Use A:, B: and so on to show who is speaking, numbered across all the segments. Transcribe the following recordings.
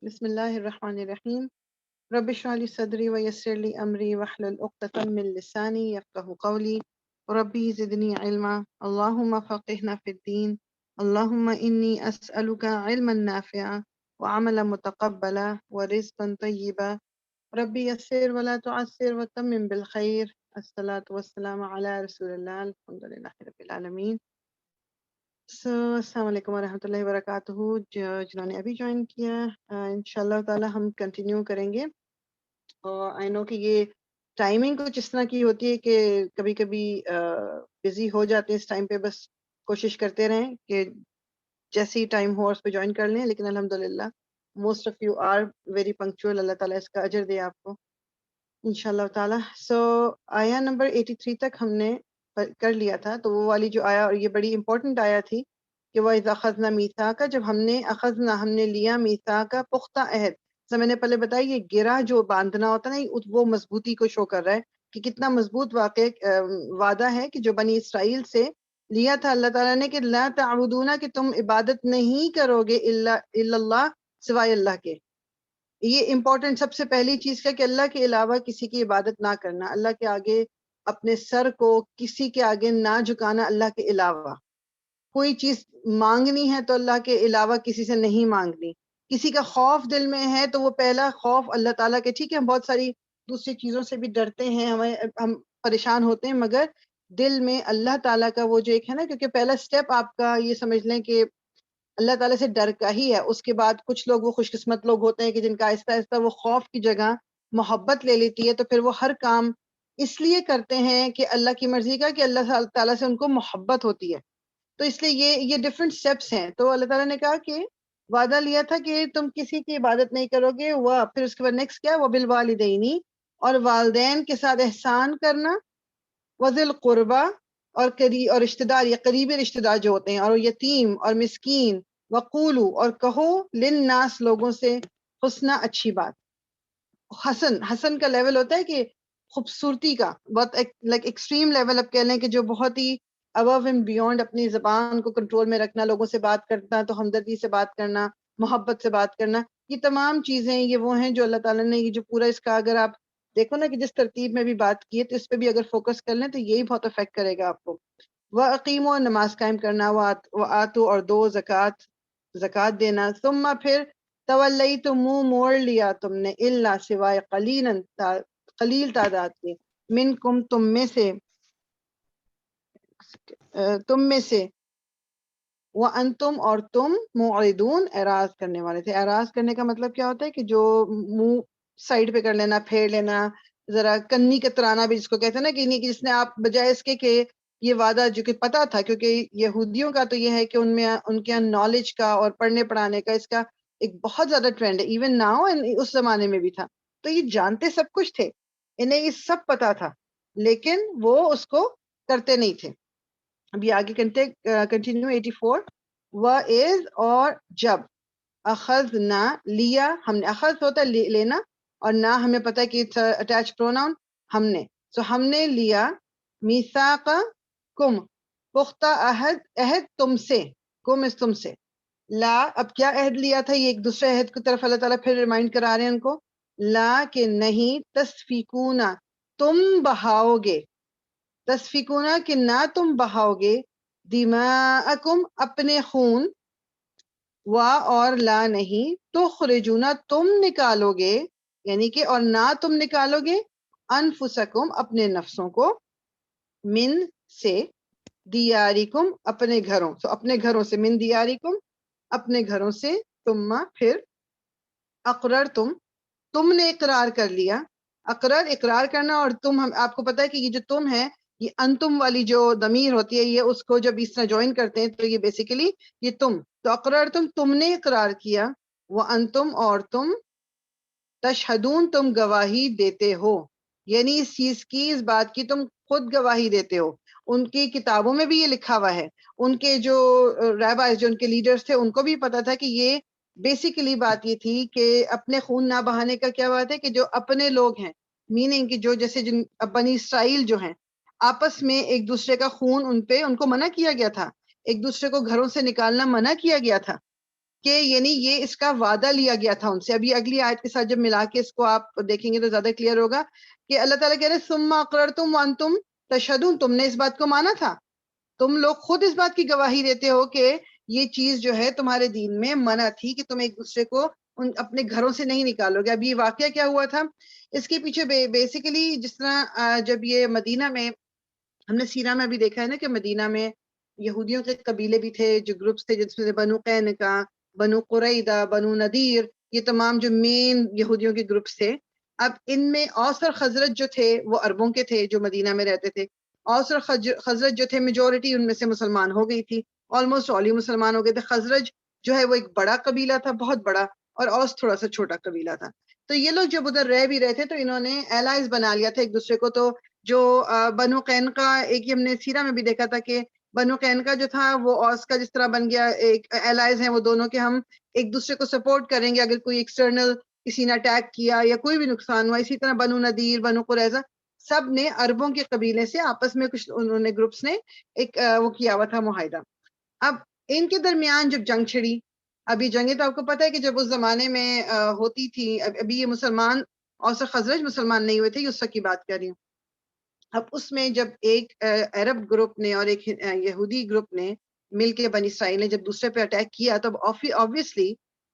A: بسم اللہ الرحمن الرحیم رب اشرح لي صدری ویسر لي امری واحلل عقدۃ من لسانی یفقهوا قولی ربی زدنی علما اللهم فقهنا فی الدین اللهم انی اسألک علما نافعا وعملا متقبلا ورزقا طیبا ربی یسر ولا تعسر وتمم بالخیر الصلاة والسلام علی رسول اللہ الحمد للہ رب العالمین. السلام علیکم ورحمۃ اللہ وبرکاتہ. جنہوں نے ابھی جوائن کیا انشاءاللہ تعالی ہم کنٹینیو کریں گے. اور آئی نو کہ یہ ٹائمنگ کچھ اس طرح کی ہوتی ہے کہ کبھی کبھی بزی ہو جاتے ہیں اس ٹائم پہ. بس کوشش کرتے رہیں کہ جیسے ہی ٹائم ہو اس پہ جوائن کر لیں. لیکن الحمدللہ most of you are very punctual. اللہ تعالیٰ اس کا اجر دے آپ کو انشاءاللہ تعالیٰ. سو آیا نمبر 83 تک ہم نے کر لیا تھا. تو وہ والی جو آیا، اور یہ بڑی امپورٹنٹ آیا تھی کہ وہ اذا اخذنا میثاقا، جب ہم نے لیا میثاقا پختہ عہد. جیسے میں نے پہلے بتایا یہ گرہ جو باندھنا ہوتا ہے نا، وہ مضبوطی کو شو کر رہا ہے کہ کتنا مضبوط وعدہ ہے کہ جو بنی اسرائیل سے لیا تھا اللہ تعالیٰ نے کہ لا تعبدون، کہ تم عبادت نہیں کرو گے الا اللہ، سوائے اللہ کے. یہ امپورٹنٹ سب سے پہلی چیز ہے کہ اللہ کے علاوہ کسی کی عبادت نہ کرنا، اللہ کے آگے اپنے سر کو کسی کے آگے نہ جھکانا. اللہ کے علاوہ کوئی چیز مانگنی ہے تو اللہ کے علاوہ کسی سے نہیں مانگنی. کسی کا خوف دل میں ہے تو وہ پہلا خوف اللہ تعالیٰ کے. ٹھیک ہے ہم بہت ساری دوسری چیزوں سے بھی ڈرتے ہیں، ہم پریشان ہوتے ہیں، مگر دل میں اللہ تعالیٰ کا وہ جو ایک ہے نا، کیونکہ پہلا سٹیپ آپ کا یہ سمجھ لیں کہ اللہ تعالیٰ سے ڈر کا ہی ہے. اس کے بعد کچھ لوگ وہ خوش قسمت لوگ ہوتے ہیں کہ جن کا آہستہ آہستہ وہ خوف کی جگہ محبت لے لیتی ہے، تو پھر وہ ہر کام اس لیے کرتے ہیں کہ اللہ کی مرضی کا، کہ اللہ تعالیٰ سے ان کو محبت ہوتی ہے. تو اس لیے یہ ڈفرینٹ سٹیپس ہیں. تو اللہ تعالیٰ نے کہا کہ وعدہ لیا تھا کہ تم کسی کی عبادت نہیں کرو گے. وہ پھر اس کے بعد نیکسٹ کیا، وبالوالدین، اور والدین کے ساتھ احسان کرنا، وذی القربہ، اور رشتہ دار، یا قریبی رشتہ دار جو ہوتے ہیں، اور یتیم اور مسکین، وقولو، اور کہو، للناس، لوگوں سے، حسنا، اچھی بات. حسن کا لیول ہوتا ہے کہ خوبصورتی کا بہت لائک ایکسٹریم لیول. اب کہہ لیں کہ جو بہت ہی ابو اینڈ بیونڈ، اپنی زبان کو کنٹرول میں رکھنا، لوگوں سے بات کرنا تو ہمدردی سے بات کرنا، محبت سے بات کرنا. یہ تمام چیزیں یہ وہ ہیں جو اللہ تعالیٰ نے یہ جو پورا اس کا اگر آپ دیکھو نا کہ جس ترتیب میں بھی بات کی ہے تو اس پہ بھی اگر فوکس کر لیں تو یہی بہت افیکٹ کرے گا آپ کو. وَأَقِیمُوا، اور نماز قائم کرنا، وَآتُوا، اور دو، زکوٰۃ دینا. ثم پھر تولیتم، منہ موڑ لیا تم نے، الا، سوائے، قلیل تعداد کے، منکم، تم میں سے، وانتم، اور تم، معرضون، اعراض کرنے والے تھے. اعراض کرنے کا مطلب کیا ہوتا ہے کہ جو منہ سائڈ پہ کر لینا، پھیر لینا، ذرا کنی کترانا بھی جس کو کہتے ہیں نا، کہ نہیں، کہ جس نے آپ بجائے اس کے کہ یہ وعدہ جو کہ پتا تھا، کیونکہ یہودیوں کا تو یہ ہے کہ ان کے نالج کا اور پڑھنے پڑھانے کا اس کا ایک بہت زیادہ ٹرینڈ ہے. ایون ناؤ، اس زمانے میں بھی تھا. تو یہ جانتے سب کچھ تھے، انہیں یہ سب پتا تھا، لیکن وہ اس کو کرتے نہیں تھے. ابھی آگے کنٹینیو 84. وَإِذْ، اور جب، اخذنا، لیا ہم نے. اخذ ہوتا ہے لینا، اور نہ ہمیں پتہ ہے کہ اٹیچ پروناؤن، ہم نے. سو ہم نے لیا، میثاقکم، پختہ عہد تم سے، کم اس تم سے. لا، اب کیا عہد لیا تھا، یہ ایک دوسرے عہد کی طرف اللہ تعالیٰ پھر ریمائنڈ کرا رہے ہیں ان کو. لا، کہ نہیں، تسفیکون، تم بہاؤ گے، تسفیکون، کہ نہ تم بہاؤ گے، دماءکم، اپنے خون، اور لا، نہیں، تخرجون، تم نکالو گے، یعنی کہ اور نہ تم نکالو گے، انفسکم، اپنے نفسوں کو، من، سے، دیارکم، اپنے گھروں. سو اپنے گھروں سے، من دیارکم، اپنے گھروں سے، ثم، پھر، اقرر، تم نے اقرار کر لیا. اقرار کرنا، اور تم، آپ کو پتا ہے کہ یہ جو تم ہے، یہ انتم والی جو ضمیر ہوتی ہے، یہ اس کو جب اس طرح جوائن کرتے ہیں تو یہ بیسیکلی یہ تم. تو اقرار، تم نے اقرار کیا، وانتم، اور تم، تشہدون، تم گواہی دیتے ہو. یعنی اس چیز کی، اس بات کی تم خود گواہی دیتے ہو. ان کی کتابوں میں بھی یہ لکھا ہوا ہے. ان کے جو ریبائز، جو ان کے لیڈرز تھے، ان کو بھی پتا تھا کہ یہ بیسیکلی بات یہ تھی کہ اپنے خون نہ بہانے کا کیا بات ہے کہ جو اپنے لوگ ہیں، میننگ کہ جو جیسے بنی اسرائیل جو ہیں، آپس میں ایک دوسرے کا خون ان کو منع کیا گیا تھا. ایک دوسرے کو گھروں سے نکالنا منع کیا گیا تھا. کہ یعنی یہ اس کا وعدہ لیا گیا تھا ان سے. ابھی اگلی آیت کے ساتھ جب ملا کے اس کو آپ دیکھیں گے تو زیادہ کلیئر ہوگا کہ اللہ تعالیٰ کہہ رہے ثم اقررتم وانتم تشہدون, تم نے اس بات کو مانا تھا, تم لوگ خود اس بات کی گواہی دیتے ہو کہ یہ چیز جو ہے تمہارے دین میں منع تھی کہ تم ایک دوسرے کو اپنے گھروں سے نہیں نکالو گے. اب یہ واقعہ کیا ہوا تھا اس کے پیچھے بیسیکلی جس طرح جب یہ مدینہ میں ہم نے سیرہ میں ابھی دیکھا ہے نا کہ مدینہ میں یہودیوں کے قبیلے بھی تھے جو گروپس تھے جس میں بنو قینقاع, بنو قریظہ, بنو نذیر, یہ تمام جو مین یہودیوں کے گروپس تھے. اب ان میں اوس اور خزرج جو تھے وہ عربوں کے تھے جو مدینہ میں رہتے تھے. اوس اور خزرج جو تھے میجورٹی ان میں سے مسلمان ہو گئی تھی, آلموسٹ آل ہی مسلمان ہو گئے تھے. خزرج جو ہے وہ ایک بڑا قبیلہ تھا, بہت بڑا, اور اوس تھوڑا سا چھوٹا قبیلہ تھا. تو یہ لوگ جب ادھر رہ بھی رہے تھے تو انہوں نے الائز بنا لیا تھا ایک دوسرے کو. تو جو بنو قینقاع, ایک ہم نے سیرہ میں بھی دیکھا تھا کہ بنو قینقاع جو تھا وہ اوس کا جس طرح بن گیا, ایک الائز ہیں وہ دونوں کہ ہم ایک دوسرے کو سپورٹ کریں گے اگر کوئی ایکسٹرنل کسی نے اٹیک کیا یا کوئی بھی نقصان ہوا. اسی طرح بنو نذیر, بنو قریظہ, سب نے عربوں کے قبیلے سے آپس میں کچھ انہوں نے گروپس نے ایک وہ کیا ہوا تھا معاہدہ. اب ان کے درمیان جب جنگ چھڑی, ابھی جنگیں تو آپ کو پتہ ہے کہ جب اس زمانے میں ہوتی تھی, ابھی یہ مسلمان اوس اور خزرج مسلمان نہیں ہوئے تھے, یہ اس وقت کی بات کر رہی ہوں. اب اس میں جب ایک عرب گروپ نے اور ایک یہودی گروپ نے مل کے بنی اسرائیل نے جب دوسرے پہ اٹیک کیا تو obviously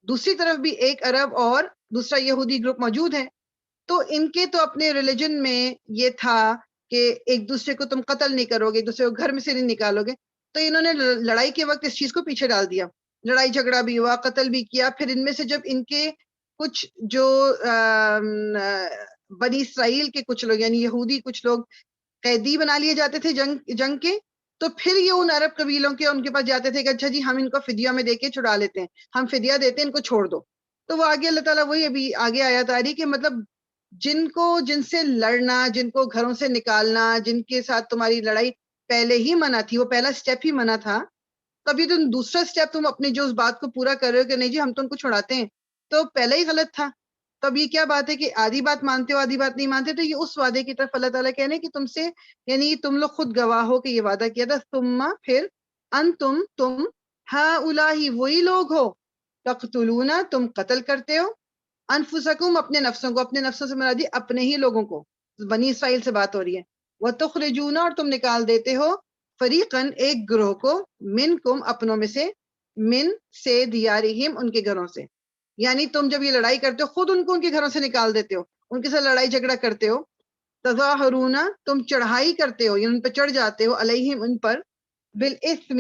A: دوسری طرف بھی ایک عرب اور دوسرا یہودی گروپ موجود ہے. تو ان کے تو اپنے ریلیجن میں یہ تھا کہ ایک دوسرے کو تم قتل نہیں کرو گے, ایک دوسرے کو گھر میں سے نہیں نکالو گے. تو انہوں نے لڑائی کے وقت اس چیز کو پیچھے ڈال دیا, لڑائی جھگڑا بھی ہوا, قتل بھی کیا. پھر ان میں سے جب ان کے کچھ جو بنی اسرائیل کے کچھ لوگ یعنی یہودی کچھ لوگ قیدی بنا لیے جاتے تھے جنگ کے, تو پھر یہ ان عرب قبیلوں کے ان کے پاس جاتے تھے کہ اچھا جی ہم ان کو فدیہ میں دے کے چھڑا لیتے ہیں, ہم فدیہ دیتے ہیں, ان کو چھوڑ دو. تو وہ آگے اللہ تعالیٰ وہی ابھی آگے آیات آ رہی کہ مطلب جن سے لڑنا, جن کو گھروں سے نکالنا, جن کے ساتھ تمہاری لڑائی پہلے ہی منع تھی, وہ پہلا سٹیپ ہی منع تھا, کبھی تم دوسرا سٹیپ تم اپنی جو اس بات کو پورا کر رہے ہو کہ نہیں جی ہم تو ان کو چھڑاتے ہیں, تو پہلا ہی غلط تھا. تو اب یہ کیا بات ہے کہ آدھی بات مانتے ہو آدھی بات نہیں مانتے. تو یہ اس وعدے کی طرف اللہ تعالیٰ کہنے کہ تم سے یعنی تم لوگ خود گواہ ہو کہ یہ وعدہ کیا تھا. ثم پھر تم ہؤلاء وہی لوگ ہو, تقتلون تم قتل کرتے ہو, انفسکم اپنے نفسوں کو, اپنے نفسوں سے مرادی اپنے ہی لوگوں کو, بنی اسرائیل سے بات ہو رہی ہے. وتخرجون اور تم نکال دیتے ہو, فریقاً ایک گروہ کو, منکم اپنوں میں سے, من سے دیارہم ان کے گھروں سے. یعنی تم جب یہ لڑائی کرتے ہو خود ان کو ان کے گھروں سے نکال دیتے ہو, ان کے ساتھ لڑائی جھگڑا کرتے ہو. تظاہرون تم چڑھائی کرتے ہو یعنی ان پہ چڑھ جاتے ہو, علیہم ان پر, بالاسم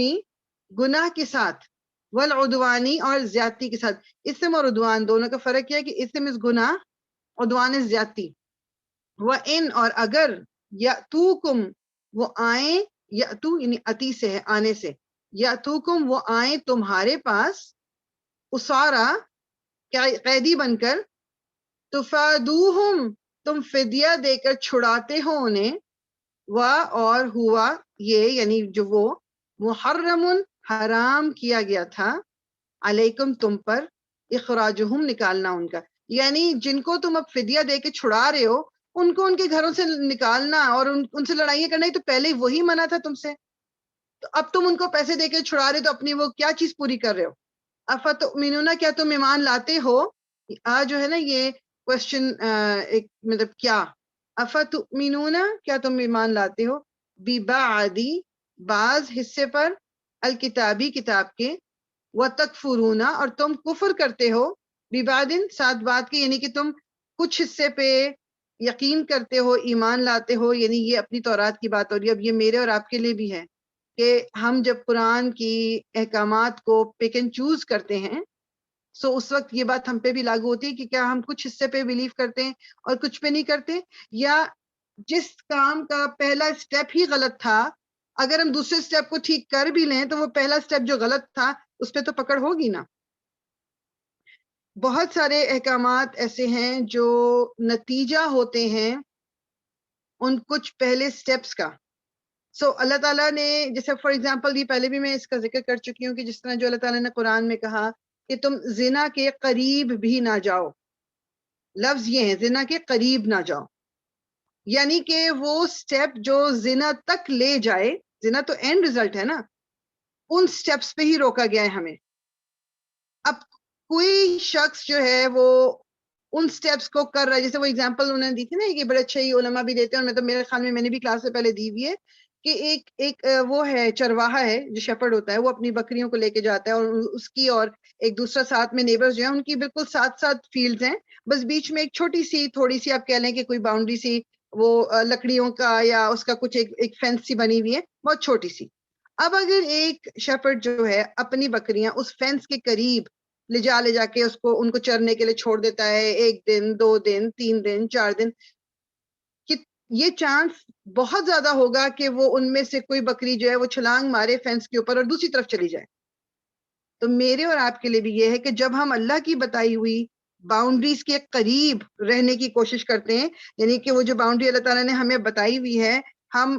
A: گناہ کے ساتھ, والعدوانی اور زیادتی کے ساتھ. اسم اور عدوان دونوں کا فرق کیا ہے کہ اسم اس گناہ, عدوان اس زیادتی. وَإِنْ اور اگر یأتوکم وہ آئیں, یأتو یعنی اتی سے ہے آنے سے, یأتوکم وہ آئیں تمہارے پاس, اسارا قیدی بن کر, تفادوہم تم فدیہ دے کر چھڑاتے ہو انہیں, اور ہوا یہ یعنی جو وہ, محرم حرام کیا گیا تھا, علیکم تم پر, اخراجہم نکالنا ان کا. یعنی جن کو تم اب فدیہ دے کے چھڑا رہے ہو ان کو ان کے گھروں سے نکالنا اور ان سے لڑائیاں کرنا, تو پہلے وہی منع تھا تم سے. تو اب تم ان کو پیسے دے کے چھڑا رہے تو اپنی وہ کیا چیز پوری کر رہے ہو. افتؤمنون کیا تم ایمان لاتے ہو, جو ہے نا یہ کوشچن ایک مطلب کیا, افتؤمنون کیا تم ایمان لاتے ہو, ببعض بعض حصے پر, الکتابی کتاب کے, وتکفرون اور تم کفر کرتے ہو, ببعض ساتھ بات کے یعنی کہ تم کچھ حصے پہ یقین کرتے ہو, ایمان لاتے ہو. یعنی یہ اپنی تورات کی بات ہو رہی ہے, اب یہ میرے اور آپ کے لیے بھی ہے کہ ہم جب قرآن کی احکامات کو پک اینڈ چوز کرتے ہیں سو اس وقت یہ بات ہم پہ بھی لاگو ہوتی ہے کہ کیا ہم کچھ حصے پہ بلیو کرتے ہیں اور کچھ پہ نہیں کرتے, یا جس کام کا پہلا سٹیپ ہی غلط تھا اگر ہم دوسرے سٹیپ کو ٹھیک کر بھی لیں تو وہ پہلا سٹیپ جو غلط تھا اس پہ تو پکڑ ہوگی نا. بہت سارے احکامات ایسے ہیں جو نتیجہ ہوتے ہیں ان کچھ پہلے سٹیپس کا. اللہ تعالیٰ نے جیسے فار ایگزامپل یہ پہلے بھی میں اس کا ذکر کر چکی ہوں کہ جس طرح جو اللہ تعالیٰ نے قرآن میں کہا کہ تم زنا کے قریب بھی نہ جاؤ, لفظ یہ ہے زنا کے قریب نہ جاؤ, یعنی کہ وہ سٹیپ جو زنا تک لے جائے, زنا تو اینڈ ریزلٹ ہے نا, ان سٹیپس پہ ہی روکا گیا ہے ہمیں. اب کوئی شخص جو ہے وہ ان سٹیپس کو کر رہا ہے, جیسے وہ اگزامپل انہوں نے دی تھی نا, یہ بڑے اچھے ہی علماء بھی دیتے ہیں, اور میں تو میرے خیال میں نے بھی کلاس سے پہلے دی ہوئی ہے, کہ ایک وہ ہے چرواہا ہے جو شیپرڈ ہوتا ہے, وہ اپنی بکریوں کو لے کے جاتا ہے, اور اس کی اور ایک دوسرا ساتھ میں نیبرز جو ہیں ان کی بالکل ساتھ ساتھ فیلڈز ہیں, بس بیچ میں ایک چھوٹی سی تھوڑی سی آپ کہہ لیں کہ کوئی باؤنڈری سی وہ لکڑیوں کا یا اس کا کچھ ایک فینس سی بنی ہوئی ہے, بہت چھوٹی سی. اب اگر ایک شیپرڈ جو ہے اپنی بکریاں اس فینس کے قریب لے جا کے اس کو ان کو چرنے کے لیے چھوڑ دیتا ہے, 1 دن 2 دن 3 دن 4 دن, کہ یہ چانس بہت زیادہ ہوگا کہ وہ ان میں سے کوئی بکری جو ہے وہ چھلانگ مارے فینس کے اوپر اور دوسری طرف چلی جائے. تو میرے اور آپ کے لیے بھی یہ ہے کہ جب ہم اللہ کی بتائی ہوئی باؤنڈریز کے قریب رہنے کی کوشش کرتے ہیں, یعنی کہ وہ جو باؤنڈری اللہ تعالیٰ نے ہمیں بتائی ہوئی ہے, ہم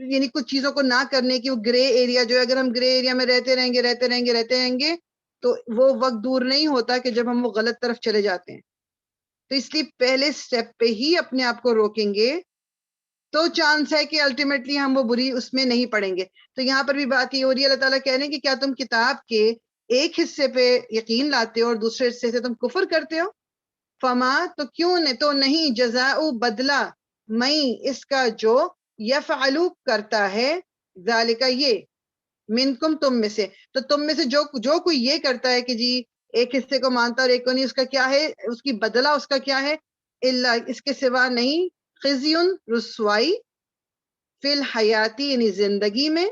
A: یعنی کچھ چیزوں کو نہ کرنے کی, وہ گرے ایریا جو ہے, اگر ہم گرے ایریا میں رہتے رہیں گے تو وہ وقت دور نہیں ہوتا کہ جب ہم وہ غلط طرف چلے جاتے ہیں. تو اس لیے پہلے سٹیپ پہ ہی اپنے آپ کو روکیں گے تو چانس ہے کہ الٹیمیٹلی ہم وہ بری اس میں نہیں پڑیں گے. تو یہاں پر بھی بات یہ ہو رہی ہے, اللہ تعالیٰ کہہ رہے ہیں کہ کیا تم کتاب کے ایک حصے پہ یقین لاتے ہو اور دوسرے حصے سے تم کفر کرتے ہو؟ فما تو کیوں نے تو نہیں جزاء بدلہ میں اس کا جو یفعلو کرتا ہے, ذالک یہ, منکم تم میں سے, تو تم میں سے جو کوئی یہ کرتا ہے کہ جی ایک حصے کو مانتا اور ایک کو نہیں, اس کا کیا ہے, اس کی بدلہ اس کا کیا ہے, اللہ اس کے سوا نہیں, خزیون رسوائی, فی الحیاتی یعنی زندگی میں,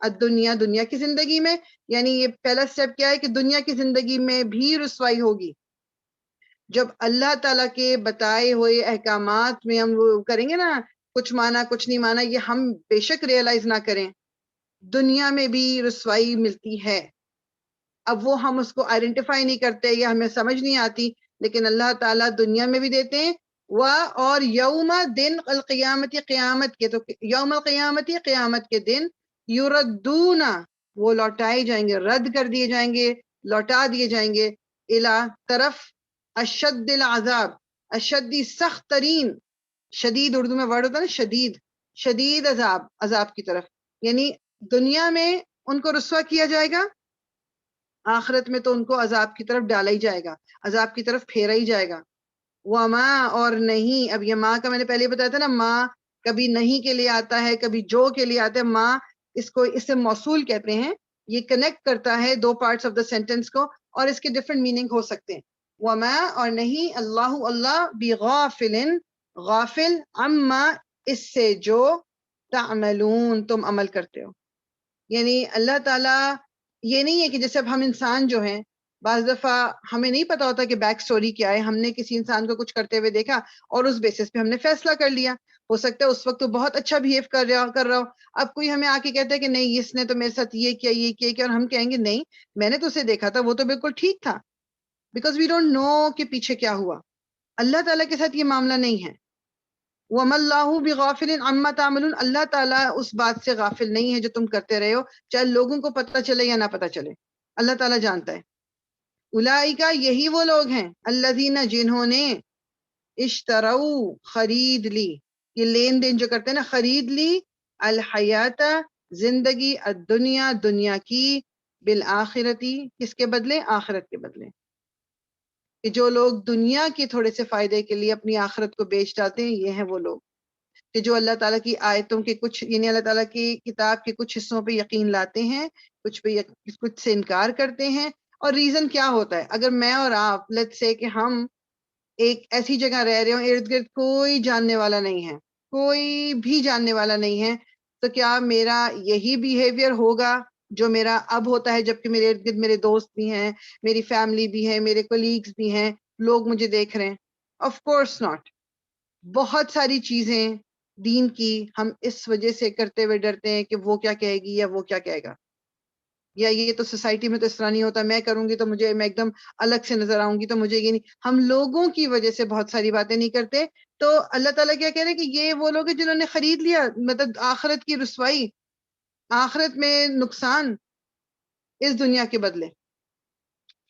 A: الدنیا دنیا کی زندگی میں, یعنی یہ پہلا سٹیپ کیا ہے کہ دنیا کی زندگی میں بھی رسوائی ہوگی. جب اللہ تعالیٰ کے بتائے ہوئے احکامات میں ہم وہ کریں گے نا, کچھ مانا کچھ نہیں مانا, یہ ہم بے شک ریئلائز نہ کریں, دنیا میں بھی رسوائی ملتی ہے. اب وہ ہم اس کو آئیڈینٹیفائی نہیں کرتے یا ہمیں سمجھ نہیں آتی, لیکن اللہ تعالیٰ دنیا میں بھی دیتے ہیں, اور یوم دن القیامت, قیامت کے, تو یوم القیامت قیامت کے دن, یردون وہ لوٹائے جائیں گے, رد کر دیے جائیں گے, لوٹا دیے جائیں گے, الا طرف اشد العذاب, اشدی سخت ترین, شدید اردو میں ورڈ ہوتا ہے نا شدید, شدید عذاب کی طرف, یعنی دنیا میں ان کو رسوا کیا جائے گا, آخرت میں تو ان کو عذاب کی طرف ڈالا ہی جائے گا, عذاب کی طرف پھیرا ہی جائے گا. وما اور نہیں, اب یہ ماں کا میں نے پہلے بتایا تھا نا, ماں کبھی نہیں کے لیے آتا ہے, کبھی جو کے لیے آتا ہے, ماں اس سے موصول کہتے ہیں, یہ کنیکٹ کرتا ہے دو پارٹس آف دا سینٹینس کو, اور اس کے ڈفرنٹ میننگ ہو سکتے ہیں. وما اور نہیں, اللہ بغافل, غافل, اما اس سے جو تعملون تم عمل کرتے ہو. یعنی اللہ تعالیٰ یہ نہیں ہے کہ جیسے اب ہم انسان جو ہیں, بعض دفعہ ہمیں نہیں پتا ہوتا کہ بیک سٹوری کیا ہے, ہم نے کسی انسان کو کچھ کرتے ہوئے دیکھا اور اس بیسس پہ ہم نے فیصلہ کر لیا, ہو سکتا ہے اس وقت تو بہت اچھا بہیو کر رہا ہو, اب کوئی ہمیں آ کے کہتا ہے کہ نہیں اس نے تو میرے ساتھ یہ کیا, اور ہم کہیں گے نہیں میں نے تو اسے دیکھا تھا, وہ تو بالکل ٹھیک تھا, بیکاز وی ڈونٹ نو کہ پیچھے کیا ہوا. اللہ تعالیٰ کے ساتھ یہ معاملہ نہیں ہے. وَمَا اللَّهُ بِغَافِلٍ عَمَّا تَعْمَلُونَ, اللہ تعالیٰ اس بات سے غافل نہیں ہے جو تم کرتے رہے ہو, چاہے لوگوں کو پتہ چلے یا نہ پتہ چلے, اللہ تعالیٰ جانتا ہے. اولئک یہی وہ لوگ ہیں, الذین جنہوں نے, اشتروا خرید لی, یہ لین دین جو کرتے ہیں نا, خرید لی, الحیات زندگی, الدنیا دنیا کی, بالآخرتی کس کے بدلے, آخرت کے بدلے. کہ جو لوگ دنیا کے تھوڑے سے فائدے کے لیے اپنی آخرت کو بیچ ڈالتے ہیں, یہ ہیں وہ لوگ کہ جو اللہ تعالیٰ کی آیتوں کے کچھ, یعنی اللہ تعالیٰ کی کتاب کے کچھ حصوں پہ یقین لاتے ہیں, کچھ سے انکار کرتے ہیں. اور ریزن کیا ہوتا ہے, اگر میں اور آپ لیٹس سے کہ ہم ایک ایسی جگہ رہ رہے ہوں, ارد گرد کوئی جاننے والا نہیں ہے, کوئی بھی جاننے والا نہیں ہے, تو کیا میرا یہی بیہیویئر ہوگا جو میرا اب ہوتا ہے, جبکہ میرے ارد گرد میرے دوست بھی ہیں, میری فیملی بھی ہے, میرے کولیگز بھی ہیں, لوگ مجھے دیکھ رہے ہیں؟ Of course not. بہت ساری چیزیں دین کی ہم اس وجہ سے کرتے ہوئے ڈرتے ہیں کہ وہ کیا کہے گی یا وہ کیا کہے گا, یا یہ تو سوسائٹی میں تو اس طرح نہیں ہوتا, میں کروں گی تو میں ایک دم الگ سے نظر آؤں گی, تو مجھے یہ نہیں, ہم لوگوں کی وجہ سے بہت ساری باتیں نہیں کرتے. تو اللہ تعالیٰ کیا کہہ رہے ہیں کہ یہ وہ لوگ ہیں جنہوں نے خرید لیا, مطلب آخرت کی رسوائی, آخرت میں نقصان اس دنیا کے بدلے.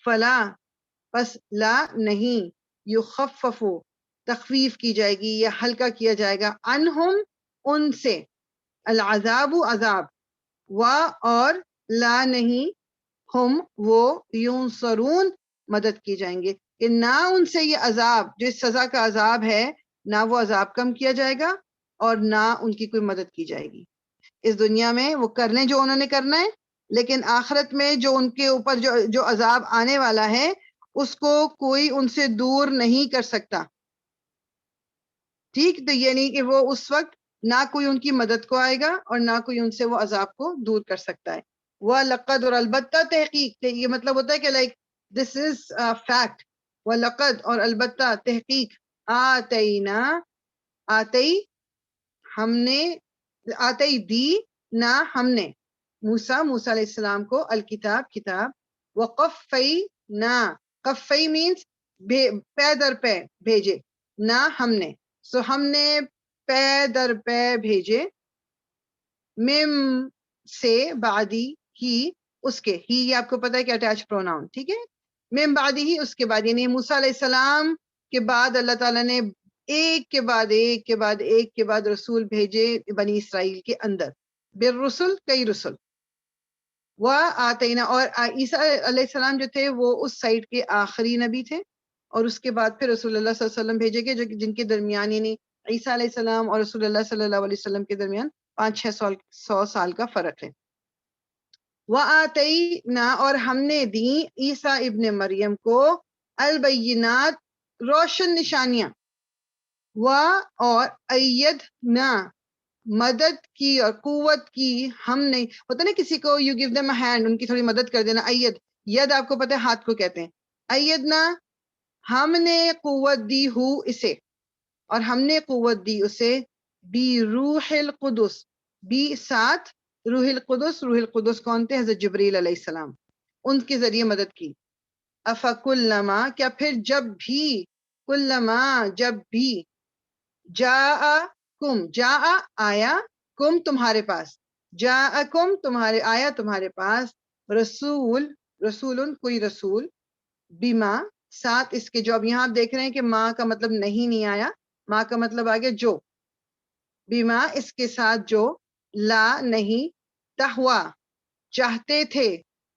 A: فلا پس لا نہیں, یخفف تخفیف کی جائے گی یا ہلکا کیا جائے گا, عنہم ان سے, العذاب عذاب, و اور لا نہیں, ہم وہ, ینصرون مدد کی جائیں گے، کہ نہ ان سے یہ عذاب جو اس سزا کا عذاب ہے نہ وہ عذاب کم کیا جائے گا اور نہ ان کی کوئی مدد کی جائے گی۔ اس دنیا میں وہ کر لیں جو انہوں نے کرنا ہے، لیکن آخرت میں جو ان کے اوپر جو عذاب آنے والا ہے اس کو کوئی ان سے دور نہیں کر سکتا، ٹھیک؟ تو یعنی کہ وہ اس وقت نہ کوئی ان کی مدد کو آئے گا اور نہ کوئی ان سے وہ عذاب کو دور کر سکتا ہے۔ وَلَقَدْ اور البتہ تحقیق، یہ مطلب ہوتا ہے کہ لائک دس از فیکٹ، وَلَقَدْ اور البتہ تحقیق، آتینا آتی ہم نے، آتی دی نہ ہم نے موسیٰ علیہ السلام کو الکتاب کتاب، وقفینا قفی مینس پے در پے بھیجے، نہ ہم نے سو ہم نے پے در پے بھیجے، مم سے بعدی ہی اس کے، ہی یہ آپ کو پتا ہے کہ اٹیچ پروناؤن، ٹھیک ہے؟ مم بعدی ہی اس کے بعد، یعنی موسیٰ علیہ السلام کے بعد اللہ تعالیٰ نے ایک کے بعد ایک کے بعد ایک کے بعد رسول بھیجے بنی اسرائیل کے اندر، بالرسل کئی رسل، وہ آتینا اور عیسیٰ علیہ السلام جو تھے وہ اس سائٹ کے آخری نبی تھے، اور اس کے بعد پھر رسول اللہ صلی اللہ علیہ وسلم بھیجے گئے جو جن کے درمیان یعنی عیسیٰ علیہ السلام اور رسول اللہ صلی اللہ علیہ وسلم کے درمیان 500-600 سال کا فرق ہے۔ وَآتَيْنَا اور ہم نے دی عیسیٰ ابن مریم کو البینات روشن نشانیاں، اور ایدنا مدد کی اور قوت کی ہم نے، ہوتا نا کسی کو you gave them a hand, ان کی تھوڑی مدد کر دینا، اید، ید آپ کو پتہ ہے ہاتھ کو کہتے ہیں، ایدنا ہم نے قوت دی ہو اسے، اور ہم نے قوت دی اسے بی روح القدس، بی ساتھ روح القدس، روح القدس کون تھے؟ حضرت جبریل علیہ السلام، ان کے ذریعے مدد کی۔ افکلما کیا پھر جب بھی، کلما جب بھی، جاءکم جاء آیا، کم تمہارے پاس، جاءکم تمہارے آیا تمہارے پاس، رسول رسول کوئی رسول، بیما ساتھ اس کے، جو اب یہاں آپ دیکھ رہے ہیں کہ ماں کا مطلب نہیں آیا، ماں کا مطلب آ گیا جو، بیما اس کے ساتھ جو، لا نہیں، تہوا چاہتے تھے،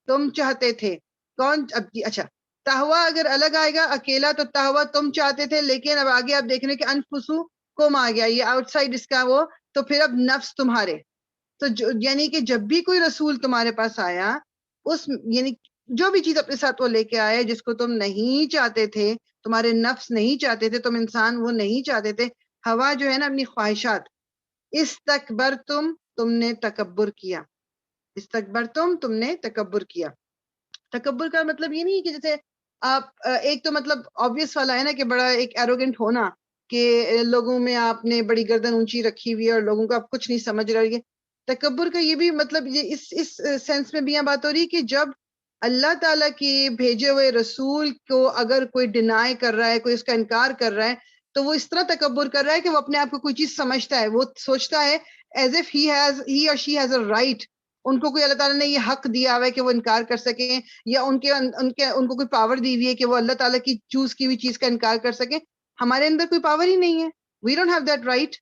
A: تم چاہتے تھے، کون اب اچھا تہوا اگر الگ آئے گا اکیلا تو تہوا تم چاہتے تھے، لیکن اب آگے آپ دیکھ رہے ہیں کہ انفسو کم آ گیا، یہ آؤٹ سائڈ اس کا وہ، تو پھر اب نفس تمہارے، تو یعنی کہ جب بھی کوئی رسول تمہارے پاس آیا، اس یعنی جو بھی چیز اپنے ساتھ وہ لے کے آئے جس کو تم نہیں چاہتے تھے، تمہارے نفس نہیں چاہتے تھے، تم انسان وہ نہیں چاہتے تھے، ہوا جو ہے نا اپنی خواہشات، استکبرتم تم نے تکبر کیا، استکبرتم تم نے تکبر کیا۔ تکبر کا مطلب یہ نہیں کہ جیسے آپ ایک تو مطلب آبویس والا ہے نا کہ بڑا ایک ایروگنٹ ہونا، کہ لوگوں میں آپ نے بڑی گردن اونچی رکھی ہوئی ہے اور لوگوں کو آپ کچھ نہیں سمجھ رہے۔ تکبر کا یہ بھی مطلب یہ اس سینس میں بھی یہاں بات ہو رہی ہے کہ جب اللہ تعالیٰ کی بھیجے ہوئے رسول کو اگر کوئی ڈینائی کر رہا ہے، کوئی اس کا انکار کر رہا ہے، تو وہ اس طرح تکبر کر رہا ہے کہ وہ اپنے آپ کو کوئی چیز سمجھتا ہے، وہ سوچتا ہے ایز اف ہی اور شی ہیز اے رائٹ، ان کو کوئی اللہ تعالیٰ نے یہ حق دیا ہوا ہے کہ وہ انکار کر سکیں، یا ان کو کوئی پاور دی ہوئی ہے کہ وہ اللہ تعالیٰ کی چوز کی ہوئی چیز کا انکار کر سکیں۔ ہمارے اندر کوئی پاور ہی نہیں ہے، we don't have that right.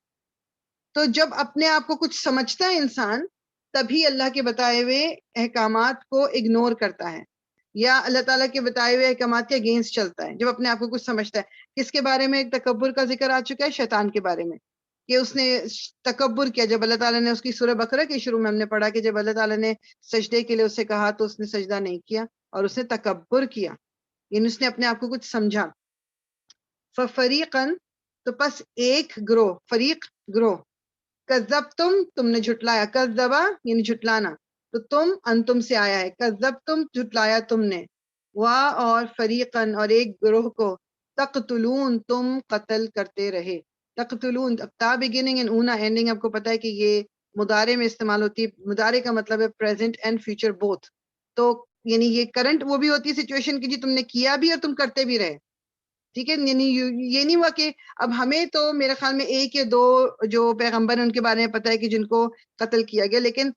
A: تو جب اپنے آپ کو کچھ سمجھتا ہے انسان، تبھی اللہ کے بتائے ہوئے احکامات کو اگنور کرتا ہے، یا اللہ تعالیٰ کے بتائے ہوئے احکامات کے اگینسٹ چلتا ہے، جب اپنے آپ کو کچھ سمجھتا ہے۔ کس کے بارے میں تکبر کا ذکر آ چکا ہے؟ شیطان کے بارے میں، کہ اس نے تکبر کیا جب اللہ تعالیٰ نے اس کی سورہ بقرہ کے شروع میں ہم نے پڑھا کہ جب اللہ تعالیٰ نے سجدے کے لیے اسے کہا تو اس نے سجدہ نہیں کیا اور اس نے تکبر کیا، یعنی اس نے اپنے آپ کو کچھ سمجھا۔ ففریقاً تو پس ایک گروہ، فریق گروہ، کذبتم تم نے جھٹلایا، کذبا یعنی جھٹلانا، تو تم انتم سے آیا ہے، کذبتم جھٹلایا تم نے، اور فریقاً اور ایک گروہ کو، تقتلون تم قتل کرتے رہے۔ تقتلون تا بگننگ اینڈ اونا اینڈنگ آپ کو پتا ہے کہ یہ مضارع میں استعمال ہوتی ہے، مضارع کا مطلب ہے پریزنٹ اینڈ فیوچر بوتھ، تو یعنی یہ کرنٹ وہ بھی ہوتی ہے سچویشن کی جی تم نے کیا بھی اور تم کرتے بھی رہے، ٹھیک ہے؟ یعنی یہ نہیں ہوا کہ اب ہمیں تو میرے خیال میں ایک یا دو جو پیغمبر ہیں ان کے بارے میں پتہ ہے کہ جن کو قتل کیا گیا، لیکن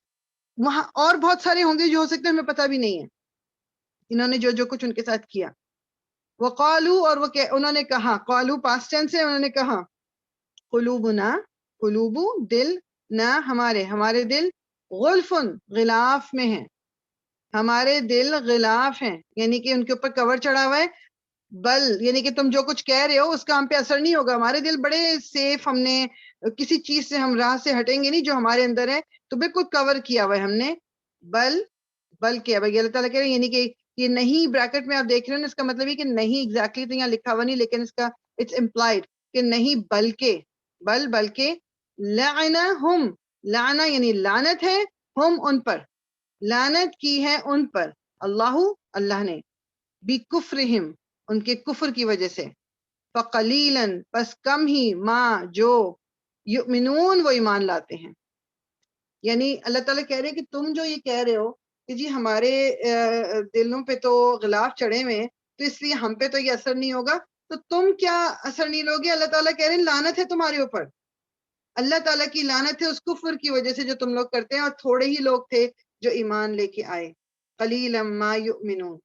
A: وہاں اور بہت سارے ہوں گے جو ہو سکتے ہیں ہمیں پتہ بھی نہیں ہے انہوں نے جو کچھ ان کے ساتھ کیا۔ وقالو اور انہوں نے کہا، قالو پاسٹ ٹینس ہے، انہوں نے کہا، قلوبنا قلوبو دل، نہ ہمارے دل، غلفن غلاف میں ہیں، ہمارے دل غلاف ہیں، یعنی کہ ان کے اوپر کور چڑھا ہوا ہے. بل یعنی کہ تم جو کچھ کہہ رہے ہو اس کا ہم پہ اثر نہیں ہوگا. ہمارے دل بڑے سیف، ہم نے کسی چیز سے ہم راہ سے ہٹیں گے نہیں. جو ہمارے اندر ہے تو بالکل کور کیا ہوا ہے ہم نے. بل کیا بھائی اللہ تعالیٰ کہہ رہے ہیں، یعنی کہ یہ نہیں بریکٹ میں آپ دیکھ رہے ہیں نا، اس کا مطلب یہ کہ نہیں ایگزیکٹلی تو یہاں لکھا ہوا نہیں، لیکن اس کا اٹس امپلائڈ کہ نہیں بلکہ لعنہم، لعنہ یعنی لعنت ہے، ہم ان پر، لعنت کی ہے ان پر، اللہ نے، بکفرہم ان کے کفر کی وجہ سے، فقلیلاً بس کم ہی، ما جو، یؤمنون وہ ایمان لاتے ہیں. یعنی اللہ تعالیٰ کہہ رہے ہیں کہ تم جو یہ کہہ رہے ہو کہ جی ہمارے دلوں پہ تو غلاف چڑھے ہوئے ہیں تو اس لیے ہم پہ تو یہ اثر نہیں ہوگا، تو تم کیا اثر نہیں لوگے؟ اللہ تعالیٰ کہہ رہے ہیں لعنت ہے تمہارے اوپر، اللہ تعالیٰ کی لعنت ہے اس کفر کی وجہ سے جو تم لوگ کرتے ہیں. اور تھوڑے ہی لوگ تھے جو ایمان لے کے آئے، قلیلا ما یؤمنون،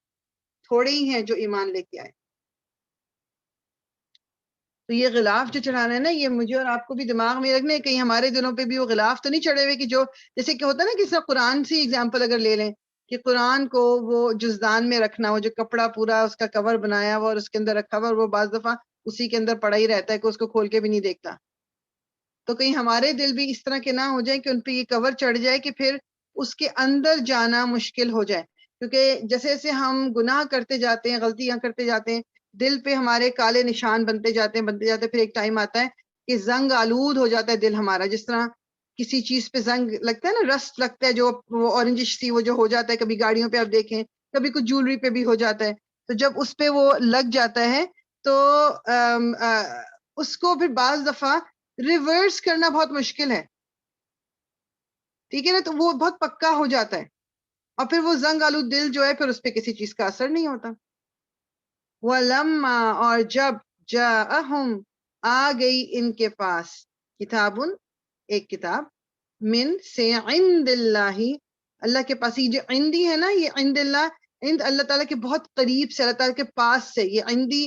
A: تھوڑے ہی ہیں جو ایمان لے کے آئے. تو یہ غلاف جو چڑھانا ہے نا، یہ مجھے اور آپ کو بھی دماغ میں رکھنا ہے، کہیں ہمارے دلوں پہ بھی وہ غلاف تو نہیں چڑھے ہوئے کہ جو جیسے کہ ہوتا ہے نا، کسی قرآن سے ایگزامپل اگر لے لیں کہ قرآن کو وہ جزدان میں رکھنا، وہ جو کپڑا پورا اس کا کور بنایا ہوا اور اس کے اندر رکھا ہوا، اور وہ بعض دفعہ اسی کے اندر پڑا ہی رہتا ہے کہ اس کو کھول کے بھی نہیں دیکھتا. تو کہیں ہمارے دل بھی اس طرح کے نہ ہو جائیں کہ ان پہ یہ کور چڑھ جائے کہ پھر اس کے اندر جانا مشکل ہو جائے. کیونکہ جیسے جیسے ہم گناہ کرتے جاتے ہیں، غلطیاں کرتے جاتے ہیں، دل پہ ہمارے کالے نشان بنتے جاتے ہیں، پھر ایک ٹائم آتا ہے کہ زنگ آلود ہو جاتا ہے دل ہمارا. جس طرح کسی چیز پہ زنگ لگتا ہے نا، رسٹ لگتا ہے، جو وہ اورنجش سی وہ جو ہو جاتا ہے، کبھی گاڑیوں پہ آپ دیکھیں، کبھی کچھ جولری پہ بھی ہو جاتا ہے. تو جب اس پہ وہ لگ جاتا ہے تو اس کو پھر بعض دفعہ ریورس کرنا بہت مشکل ہے، ٹھیک ہے نا. تو وہ بہت پکا ہو جاتا ہے، اور پھر وہ زنگ آلود دل جو ہے پھر اس پہ کسی چیز کا اثر نہیں ہوتا. وَلَمَّا اور جب جَاءَهُمْ آ گئی ان کے پاس، کتابن ایک کتاب، من سے عند اللہ اللہ کے پاس. یہ جو عندی ہے نا، یہ عند اللہ، عند اللہ تعالیٰ کے بہت قریب سے، اللہ تعالیٰ کے پاس سے، یہ عندی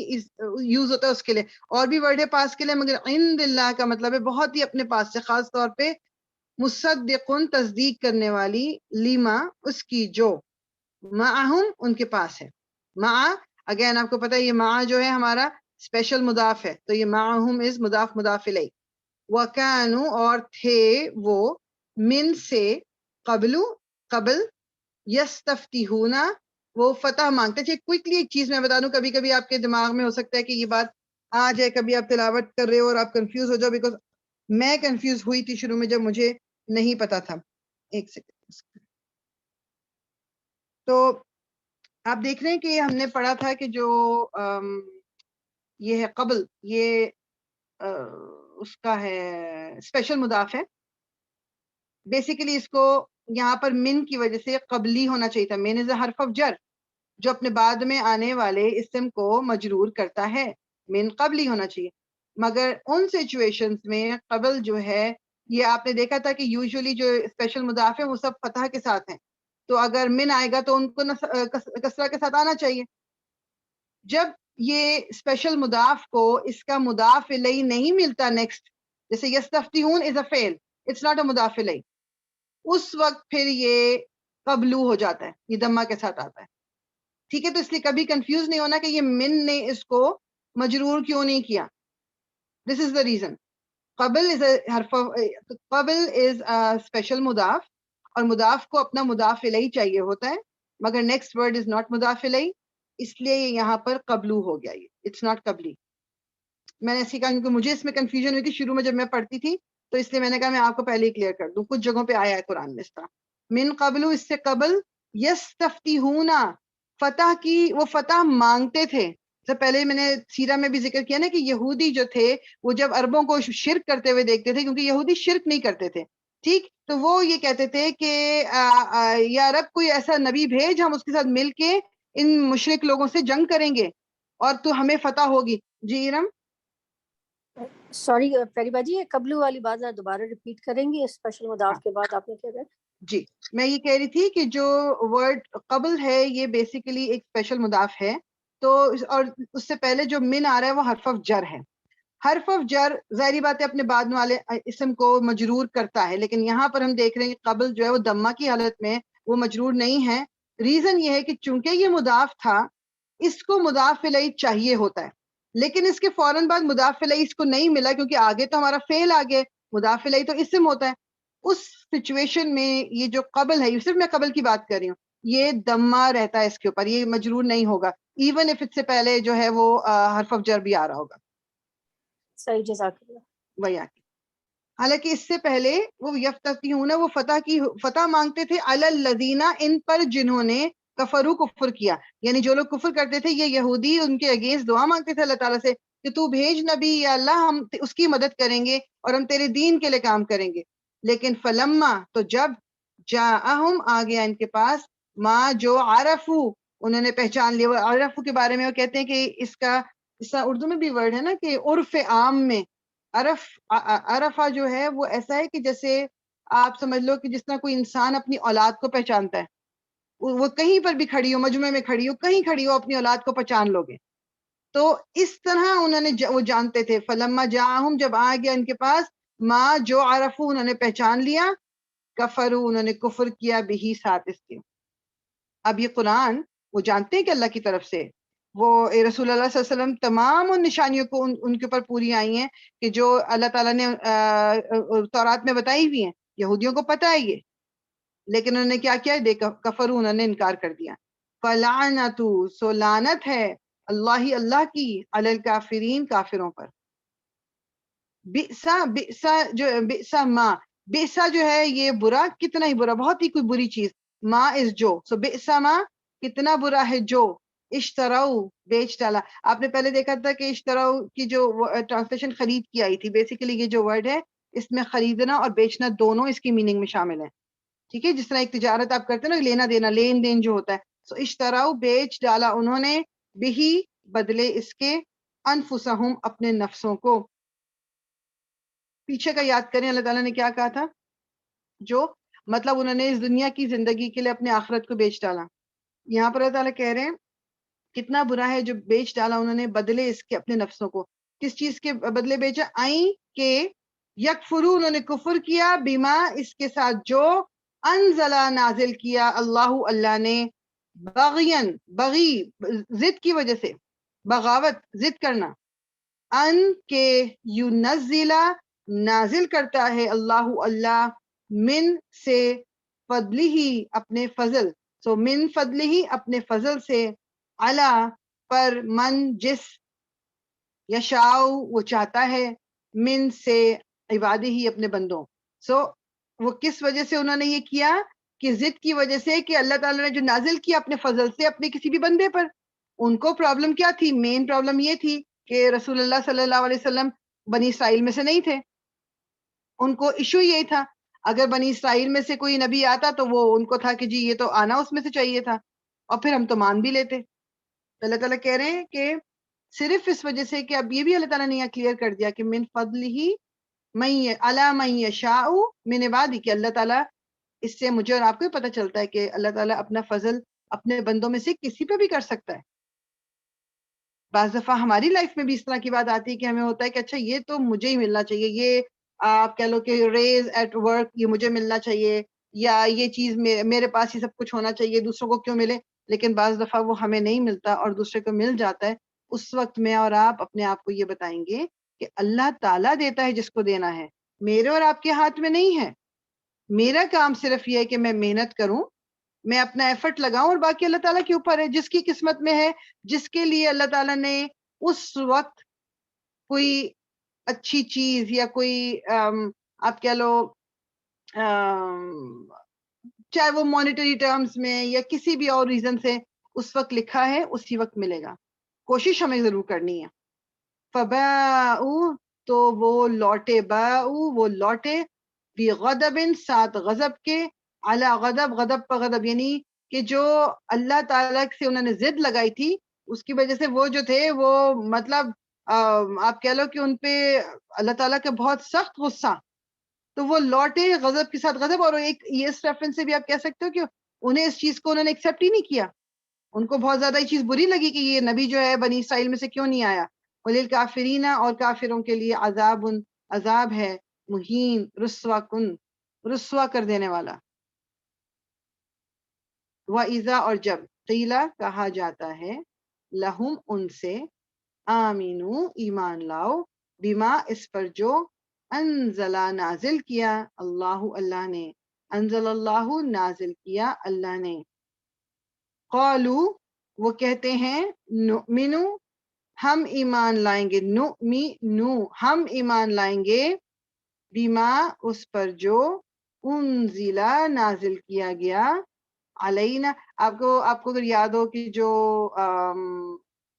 A: یوز ہوتا ہے اس کے لیے. اور بھی ورڈ ہے پاس کے لیے، مگر عند اللہ کا مطلب ہے بہت ہی اپنے پاس سے، خاص طور پہ مصدقن تصدیق کرنے والی، لیما اس کی جو، معہم ان کے پاس ہے. مع اگین آپ کو پتہ ہے یہ مع جو ہے ہمارا اسپیشل مضاف ہے، تو یہ معہم از مضاف مضاف الیہ. وَكَانُوا اور تھے وہ، من سے، قبل یستفتحون وہ فتح مانگتے تھے. کوئکلی ایک چیز میں بتا دوں، کبھی کبھی آپ کے دماغ میں ہو سکتا ہے کہ یہ بات آ جائے، کبھی آپ تلاوت کر رہے ہو اور آپ کنفیوز ہو جاؤ، بیکاز میں کنفیوز ہوئی تھی شروع میں جب مجھے نہیں پتا تھا. ایک سیکنڈ. تو آپ دیکھ رہے ہیں کہ ہم نے پڑھا تھا کہ جو یہ ہے قبل، یہ اس کا ہے اسپیشل مضاف ہے. بیسیکلی اس کو یہاں پر من کی وجہ سے قبلی ہونا چاہیے تھا. من از اے حرف آف جر، جو اپنے بعد میں آنے والے اسم کو مجرور کرتا ہے. من قبلی ہونا چاہیے، مگر ان سچویشنز میں قبل جو ہے، یہ آپ نے دیکھا تھا کہ یوزولی جو اسپیشل مضاف ہے وہ سب فتح کے ساتھ ہیں. تو اگر من آئے گا تو ان کو کسرہ کے ساتھ آنا چاہیے. جب یہ اسپیشل مضاف کو اس کا مضاف الیہ نہیں ملتا نیکسٹ، جیسے یستفتحون از اے فعل، اٹس ناٹ اے مضاف الیہ، اس وقت پھر یہ قبلو ہو جاتا ہے، یہ دمہ کے ساتھ آتا ہے. ٹھیک ہے، تو اس لیے کبھی کنفیوز نہیں ہونا کہ یہ من نے اس کو مجرور کیوں نہیں کیا. دس از دا ریزن. قبل از اسپیشل مضاف، اور مضاف کو اپنا مضاف الیہ چاہیے ہوتا ہے، مگر نیکسٹ ورڈ از ناٹ مضاف الیہ، اس لیے یہ یہاں پر قبلو ہو گیا. یہ اٹس ناٹ قبلی. میں نے ایسی کہا کیونکہ مجھے اس میں کنفیوژن ہوئی تھی شروع میں جب میں پڑھتی تھی، تو اس لیے میں نے کہا میں آپ کو پہلے ہی کلیئر کر دوں. کچھ جگہوں پہ آیا ہے قرآن میں اس طرح. من قبل اس سے قبل، یستفتحون فتح کی، وہ فتح مانگتے تھے. سے پہلے میں نے سیرہ میں بھی ذکر کیا نا کہ یہودی جو تھے وہ جب عربوں کو شرک کرتے ہوئے دیکھتے تھے، کیونکہ یہودی شرک نہیں کرتے تھے، ٹھیک، تو وہ یہ کہتے تھے کہ یا رب کوئی ایسا نبی بھیج، ہم اس کے ساتھ مل کے ان مشرک لوگوں سے جنگ کریں گے اور تو ہمیں فتح ہوگی. جی ارم.
B: سوری فریبا جی، یہ قبلو والی بات ذرا دوبارہ ریپیٹ کریں گی، اسپیشل مضاف کے بعد آپ نے کیا کہا؟
A: جی میں یہ کہہ رہی تھی کہ جو ورڈ قبل ہے یہ بیسیکلی ایک اسپیشل مضاف ہے. تو اور اس سے پہلے جو من آ رہا ہے وہ حرف آف جر ہے. حرف آف جر ظاہری بات ہے اپنے بعد والے اسم کو مجرور کرتا ہے، لیکن یہاں پر ہم دیکھ رہے ہیں کہ قبل جو ہے وہ دمہ کی حالت میں وہ مجرور نہیں ہے، ریزن یہ ہے کہ چونکہ یہ مضاف تھا، اس کو مضاف الیہ چاہیے ہوتا ہے، لیکن اس کے فوراً بعد مضاف الیہ اس کو نہیں ملا، کیونکہ آگے تو ہمارا فعل آگے، مضاف الیہ تو اسم ہوتا ہے. اس سچویشن میں یہ جو قبل ہے، صرف میں قبل کی بات کر رہی ہوں، یہ دمہ رہتا ہے اس کے اوپر، یہ مجرور نہیں ہوگا، ایون اف اس سے پہلے جو ہے وہ حرف آف جر بھی آ رہا ہوگا.
B: صحیح، جزاک اللہ.
A: وہی آتی. حالانکہ اس سے پہلے وہ یفتتحون، وہ فتح مانگتے تھے، علی الذین، ان پر جنہوں نے کفروا، کفر کیا، یعنی جو لوگ کفر کرتے تھے، یہ یہودی ان کے اگینسٹ دعا مانگتے تھے اللہ تعالیٰ سے کہ تو بھیج نبی یا اللہ، ہم اس کی مدد کریں گے اور ہم تیرے دین کے لیے کام کریں گے. لیکن فلما، تو جب جاءہم، آ گیا ان کے پاس، ما جو عرفو، انہوں نے پہچان لیا. وہ عرفو کے بارے میں وہ کہتے ہیں کہ اس کا اردو میں بھی ورڈ ہے نا کہ عرف عام میں عرفہ جو ہے وہ ایسا ہے کہ جیسے آپ سمجھ لو کہ جس طرح کوئی انسان اپنی اولاد کو پہچانتا ہے، وہ کہیں پر بھی کھڑی ہو، مجمع میں کھڑی ہو، کہیں کھڑی ہو، اپنی اولاد کو پہچان لو گے. تو اس طرح انہوں نے وہ جانتے تھے. فلما جاءہم، جب آ گیا ان کے پاس، ما جو عرفو، انہوں نے پہچان لیا، کفروا، انہوں نے کفر کیا، بہی، ساتھ اس کے. اب یہ قرآن وہ جانتے ہیں کہ اللہ کی طرف سے، وہ رسول اللہ صلی اللہ علیہ وسلم تمام ان نشانیوں کو ان کے اوپر پوری آئی ہیں کہ جو اللہ تعالیٰ نے تورات میں بتائی ہوئی ہیں. یہودیوں کو پتہ ہے یہ، لیکن انہوں نے کیا کیا؟ کفروا، انہوں نے انکار کر دیا. فلعنت، سو لعنت ہے، اللہ کی، علی الکافرین، کافروں پر. بئسا، بئسا ما، بئسا جو ہے یہ برا، کتنا ہی برا، بہت ہی کوئی بری چیز. ما از جو، سو بئسا ما، کتنا برا ہے جو، اشتراؤ، بیچ ڈالا. آپ نے پہلے دیکھا تھا کہ اشتراؤ کی جو ٹرانسلیشن خرید کی آئی تھی، بیسیکلی یہ جو ورڈ ہے اس میں خریدنا اور بیچنا دونوں اس کی میننگ میں شامل ہیں. ٹھیک ہے، جس طرح ایک تجارت آپ کرتے ہیں نا، لینا دینا، لین دین جو ہوتا ہے. سو اشتراؤ، بیچ ڈالا انہوں نے، بہی، بدلے اس کے، انفسہم، اپنے نفسوں کو. پیچھے کا یاد کریں اللہ تعالیٰ نے کیا کہا تھا؟ جو مطلب انہوں نے اس دنیا کی زندگی کے لیے اپنے آخرت کو بیچ ڈالا. یہاں پر اللہ تعالیٰ کہہ رہے ہیں کتنا برا ہے جو بیچ ڈالا انہوں نے، بدلے اس کے، اپنے نفسوں کو. کس چیز کے بدلے بیچا؟ آئیں کہ یکفرو، انہوں نے کفر کیا، بیما، اس کے ساتھ جو، انزلہ، نازل کیا، اللہ نے، بغین، بغی، ضد کی وجہ سے، بغاوت، ضد کرنا، ان کے یونزلہ، نازل کرتا ہے، اللہ، من سے، فضلہ، اپنے فضل. سو من فضلہ، اپنے فضل سے، علی، پر، من، جس، یشاؤ، وہ چاہتا ہے، من سے، عبادہ ہی، اپنے بندوں. سو وہ کس وجہ سے انہوں نے یہ کیا؟ کہ ضد کی وجہ سے، کہ اللہ تعالیٰ نے جو نازل کیا اپنے فضل سے اپنے کسی بھی بندے پر. ان کو پرابلم کیا تھی؟ مین پرابلم یہ تھی کہ رسول اللہ صلی اللہ علیہ وسلم بنی اسرائیل میں سے نہیں تھے. ان کو ایشو یہی تھا، اگر بنی اسرائیل میں سے کوئی نبی آتا تو وہ ان کو تھا کہ جی یہ تو آنا اس میں سے چاہیے تھا، اور پھر ہم تو مان بھی لیتے. تو اللہ تعالیٰ کہہ رہے ہیں کہ صرف اس وجہ سے کہ اب یہ بھی اللہ تعالیٰ نے یہاں کلیئر کر دیا کہ من فضل ہی، علی من یشاء من عبادی، کہ اللہ تعالیٰ، اس سے مجھے اور آپ کو بھی پتہ چلتا ہے کہ اللہ تعالیٰ اپنا فضل اپنے بندوں میں سے کسی پہ بھی کر سکتا ہے. بعض دفعہ ہماری لائف میں بھی اس طرح کی بات آتی ہے کہ ہمیں ہوتا ہے کہ اچھا یہ تو مجھے ہی ملنا چاہیے، یہ آپ کہہ لو کہ ریز ایٹ ورک، یہ مجھے ملنا چاہیے، یا یہ چیز میرے پاس ہی سب کچھ ہونا چاہیے، دوسروں کو کیوں ملے. لیکن بعض دفعہ وہ ہمیں نہیں ملتا اور دوسرے کو مل جاتا ہے. اس وقت میں اور آپ اپنے آپ کو یہ بتائیں گے کہ اللہ تعالیٰ دیتا ہے جس کو دینا ہے، میرے اور آپ کے ہاتھ میں نہیں ہے. میرا کام صرف یہ ہے کہ میں محنت کروں، میں اپنا ایفرٹ لگاؤں، اور باقی اللہ تعالیٰ کے اوپر ہے. جس کی قسمت میں ہے، جس کے لیے اللہ تعالیٰ نے اس وقت کوئی اچھی چیز یا کوئی آپ کہہ لو چاہے وہ مانیٹری ٹرمز میں یا کسی بھی اور ریزن سے اس وقت لکھا ہے، اسی وقت ملے گا. کوشش ہمیں ضرور کرنی ہے. فباؤ، تو وہ لوٹے، باؤ، وہ لوٹے، بغضب، ساتھ غضب کے، علی غضب، غضب پر غضب، یعنی کہ جو اللہ تعالیٰ سے انہوں نے ضد لگائی تھی اس کی وجہ سے وہ جو تھے وہ مطلب آپ کہہ لو کہ ان پہ اللہ تعالیٰ کا بہت سخت غصہ. تو وہ لوٹے غضب کے ساتھ غضب. اور ایک یہ اس ریفرنس سے بھی آپ کہہ سکتے ہو کہ انہیں اس چیز کو انہوں نے ایکسیپٹ ہی نہیں کیا، ان کو بہت زیادہ یہ چیز بری لگی کہ یہ نبی جو ہے بنی اسرائیل میں سے کیوں نہیں آیا. وللکافرین، اور کافروں کے لیے، عذاب ہے، مہین، رسوا کن، رسوا کر دینے والا. وَإِذَا اور جب قیلا کہا جاتا ہے لہم ان سے آمینو ایمان لاؤ بما اس پر جو انزلا نازل کیا اللہ اللہ نے انزل اللہ نازل کیا اللہ نے قالو وہ کہتے ہیں نؤمنو ہم ایمان لائیں گے نؤمنو ہم ایمان لائیں گے بما اس پر جو انزلا نازل کیا گیا علینا آپ کو اگر یاد ہو کہ جو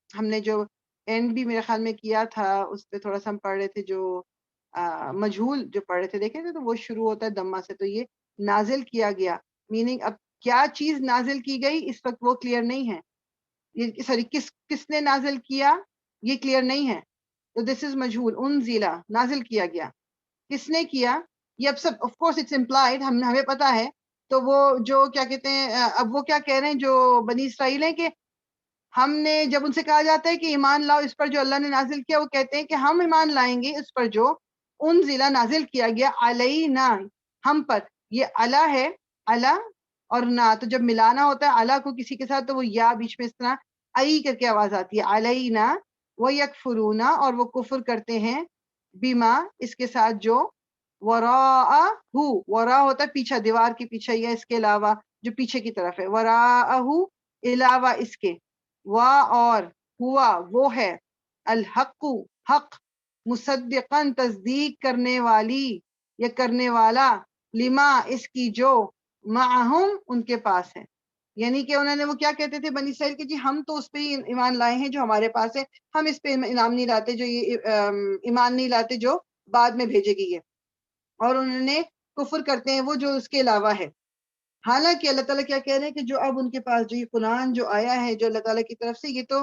A: ہم نے جو اینڈ بھی میرے خیال میں کیا تھا اس پہ تھوڑا سا ہم پڑھ رہے تھے جو مجہول جو پڑھ رہے تھے دیکھیں تھے تو وہ شروع ہوتا ہے دمہ سے تو یہ نازل کیا گیا میننگ اب کیا چیز نازل کی گئی اس وقت وہ کلیئر نہیں ہے یہ سوری کس نے نازل کیا یہ کلیئر نہیں ہے تو دس از مجہول انزلا نازل کیا گیا کس نے کیا یہ اب سب آف کورس اٹس امپلائڈ ہمیں پتا ہے تو وہ جو کیا کہتے ہیں اب وہ کیا کہہ رہے ہیں جو بنی اسرائیل ہیں کہ ہم نے جب ان سے کہا جاتا ہے کہ ایمان لاؤ اس پر جو اللہ نے نازل کیا وہ کہتے ہیں کہ ہم ایمان لائیں گے اس پر جو ان ضلع نازل کیا گیا علینا ہم پر یہ اللہ ہے اللہ اور نہ تو جب ملانا ہوتا ہے اللہ کو کسی کے ساتھ تو وہ یا بیچ میں اس طرح ای کر کے آواز آتی ہے علینا وہ یکفرونا اور وہ کفر کرتے ہیں بیما اس کے ساتھ جو ورا ہوتا ہے پیچھا دیوار کے پیچھے یا اس کے علاوہ جو پیچھے کی طرف ہے وراءہ علاوہ اس کے اور ہوا وہ ہے الحق حق مصدقاً تصدیق کرنے والی یا کرنے والا لما اس کی جو معہم ان کے پاس ہے یعنی کہ انہوں نے وہ کیا کہتے تھے بنی اسرائیل کہ جی ہم تو اس پہ ایمان لائے ہیں جو ہمارے پاس ہے ہم اس پہ انعام نہیں لاتے جو یہ ایمان نہیں لاتے جو بعد میں بھیجے گی ہے اور انہوں نے کفر کرتے ہیں وہ جو اس کے علاوہ ہے حالانکہ اللہ تعالیٰ کیا کہہ رہے ہیں کہ جو اب ان کے پاس جو یہ قرآن جو آیا ہے جو اللہ تعالیٰ کی طرف سے یہ تو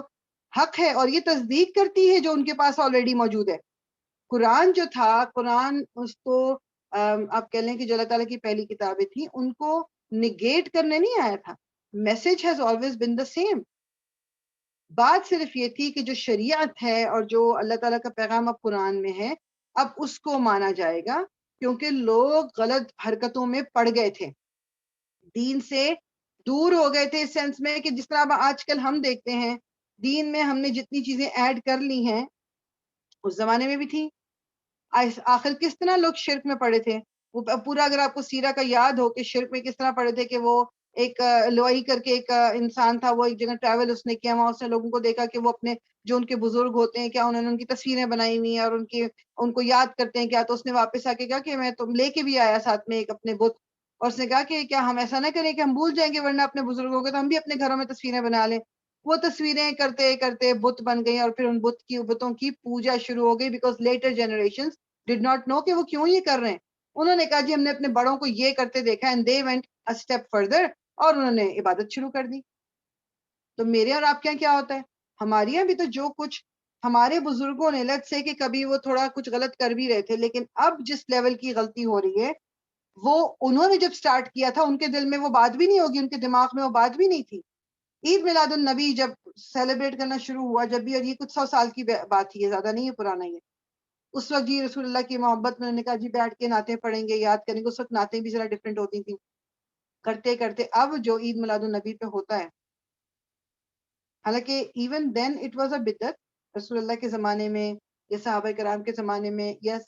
A: حق ہے اور یہ تصدیق کرتی ہے جو ان کے پاس آلریڈی موجود ہے قرآن جو تھا قرآن اس کو آپ کہہ لیں کہ جو اللہ تعالیٰ کی پہلی کتابیں تھیں ان کو نگیٹ کرنے نہیں آیا تھا message has always been the same بات صرف یہ تھی کہ جو شریعت ہے اور جو اللہ تعالیٰ کا پیغام اب قرآن میں ہے اب اس کو مانا جائے گا کیونکہ لوگ غلط حرکتوں میں پڑ گئے تھے دین سے دور ہو گئے تھے اس سینس میں کہ جس طرح آج کل ہم دیکھتے ہیں دین میں ہم نے جتنی چیزیں ایڈ کر لی ہیں اس زمانے میں بھی تھی آخر کس طرح لوگ شرک میں پڑے تھے وہ پورا اگر آپ کو سیرہ کا یاد ہو کہ شرک میں کس طرح پڑے تھے کہ وہ ایک لوئی کر کے ایک انسان تھا وہ ایک جگہ ٹریول اس نے کیا وہاں اس نے لوگوں کو دیکھا کہ وہ اپنے جو ان کے بزرگ ہوتے ہیں کیا انہوں نے ان کی تصویریں بنائی ہوئی ہیں اور ان کو یاد کرتے ہیں کیا تو اس نے واپس آ کے کہا کہ میں تم لے کے بھی آیا ساتھ میں ایک اپنے بت اور اس نے کہا کہ کیا ہم ایسا نہ کریں کہ ہم بھول جائیں گے ورنہ اپنے بزرگوں کے تو ہم بھی اپنے گھروں میں تصویریں بنا لیں وہ تصویریں کرتے کرتے بت بن گئی اور پھر ان بتوں کی پوجا شروع ہو گئی because later generation did not know کہ وہ کیوں یہ کر رہے ہیں انہوں نے کہا جی ہم نے اپنے بڑوں کو یہ کرتے دیکھا and they went a step further اور انہوں نے عبادت شروع کر دی تو میرے اور آپ کے یہاں کیا ہوتا ہے ہمارے یہاں بھی تو جو کچھ ہمارے بزرگوں نے لت سے کہ کبھی وہ تھوڑا کچھ غلط کر بھی رہے تھے لیکن اب جس لیول کی غلطی ہو رہی ہے وہ انہوں نے جب سٹارٹ کیا تھا ان کے دل میں وہ بات بھی نہیں ہوگی ان کے دماغ میں وہ بات بھی نہیں تھی عید میلاد النبی جب سیلیبریٹ کرنا شروع ہوا جب بھی اور یہ کچھ 100 سال کی بات تھی زیادہ نہیں ہے پرانا یہ اس وقت جی رسول اللہ کی محبت میں نے کہا جی بیٹھ کے نعتیں پڑھیں گے یاد کریں گے اس وقت نعتیں بھی ذرا ڈفرینٹ ہوتی تھیں کرتے کرتے اب جو عید میلاد النبی پہ ہوتا ہے حالانکہ even then it was a بدعت رسول اللہ کے زمانے میں یا صحابہ کرام کے زمانے میں یا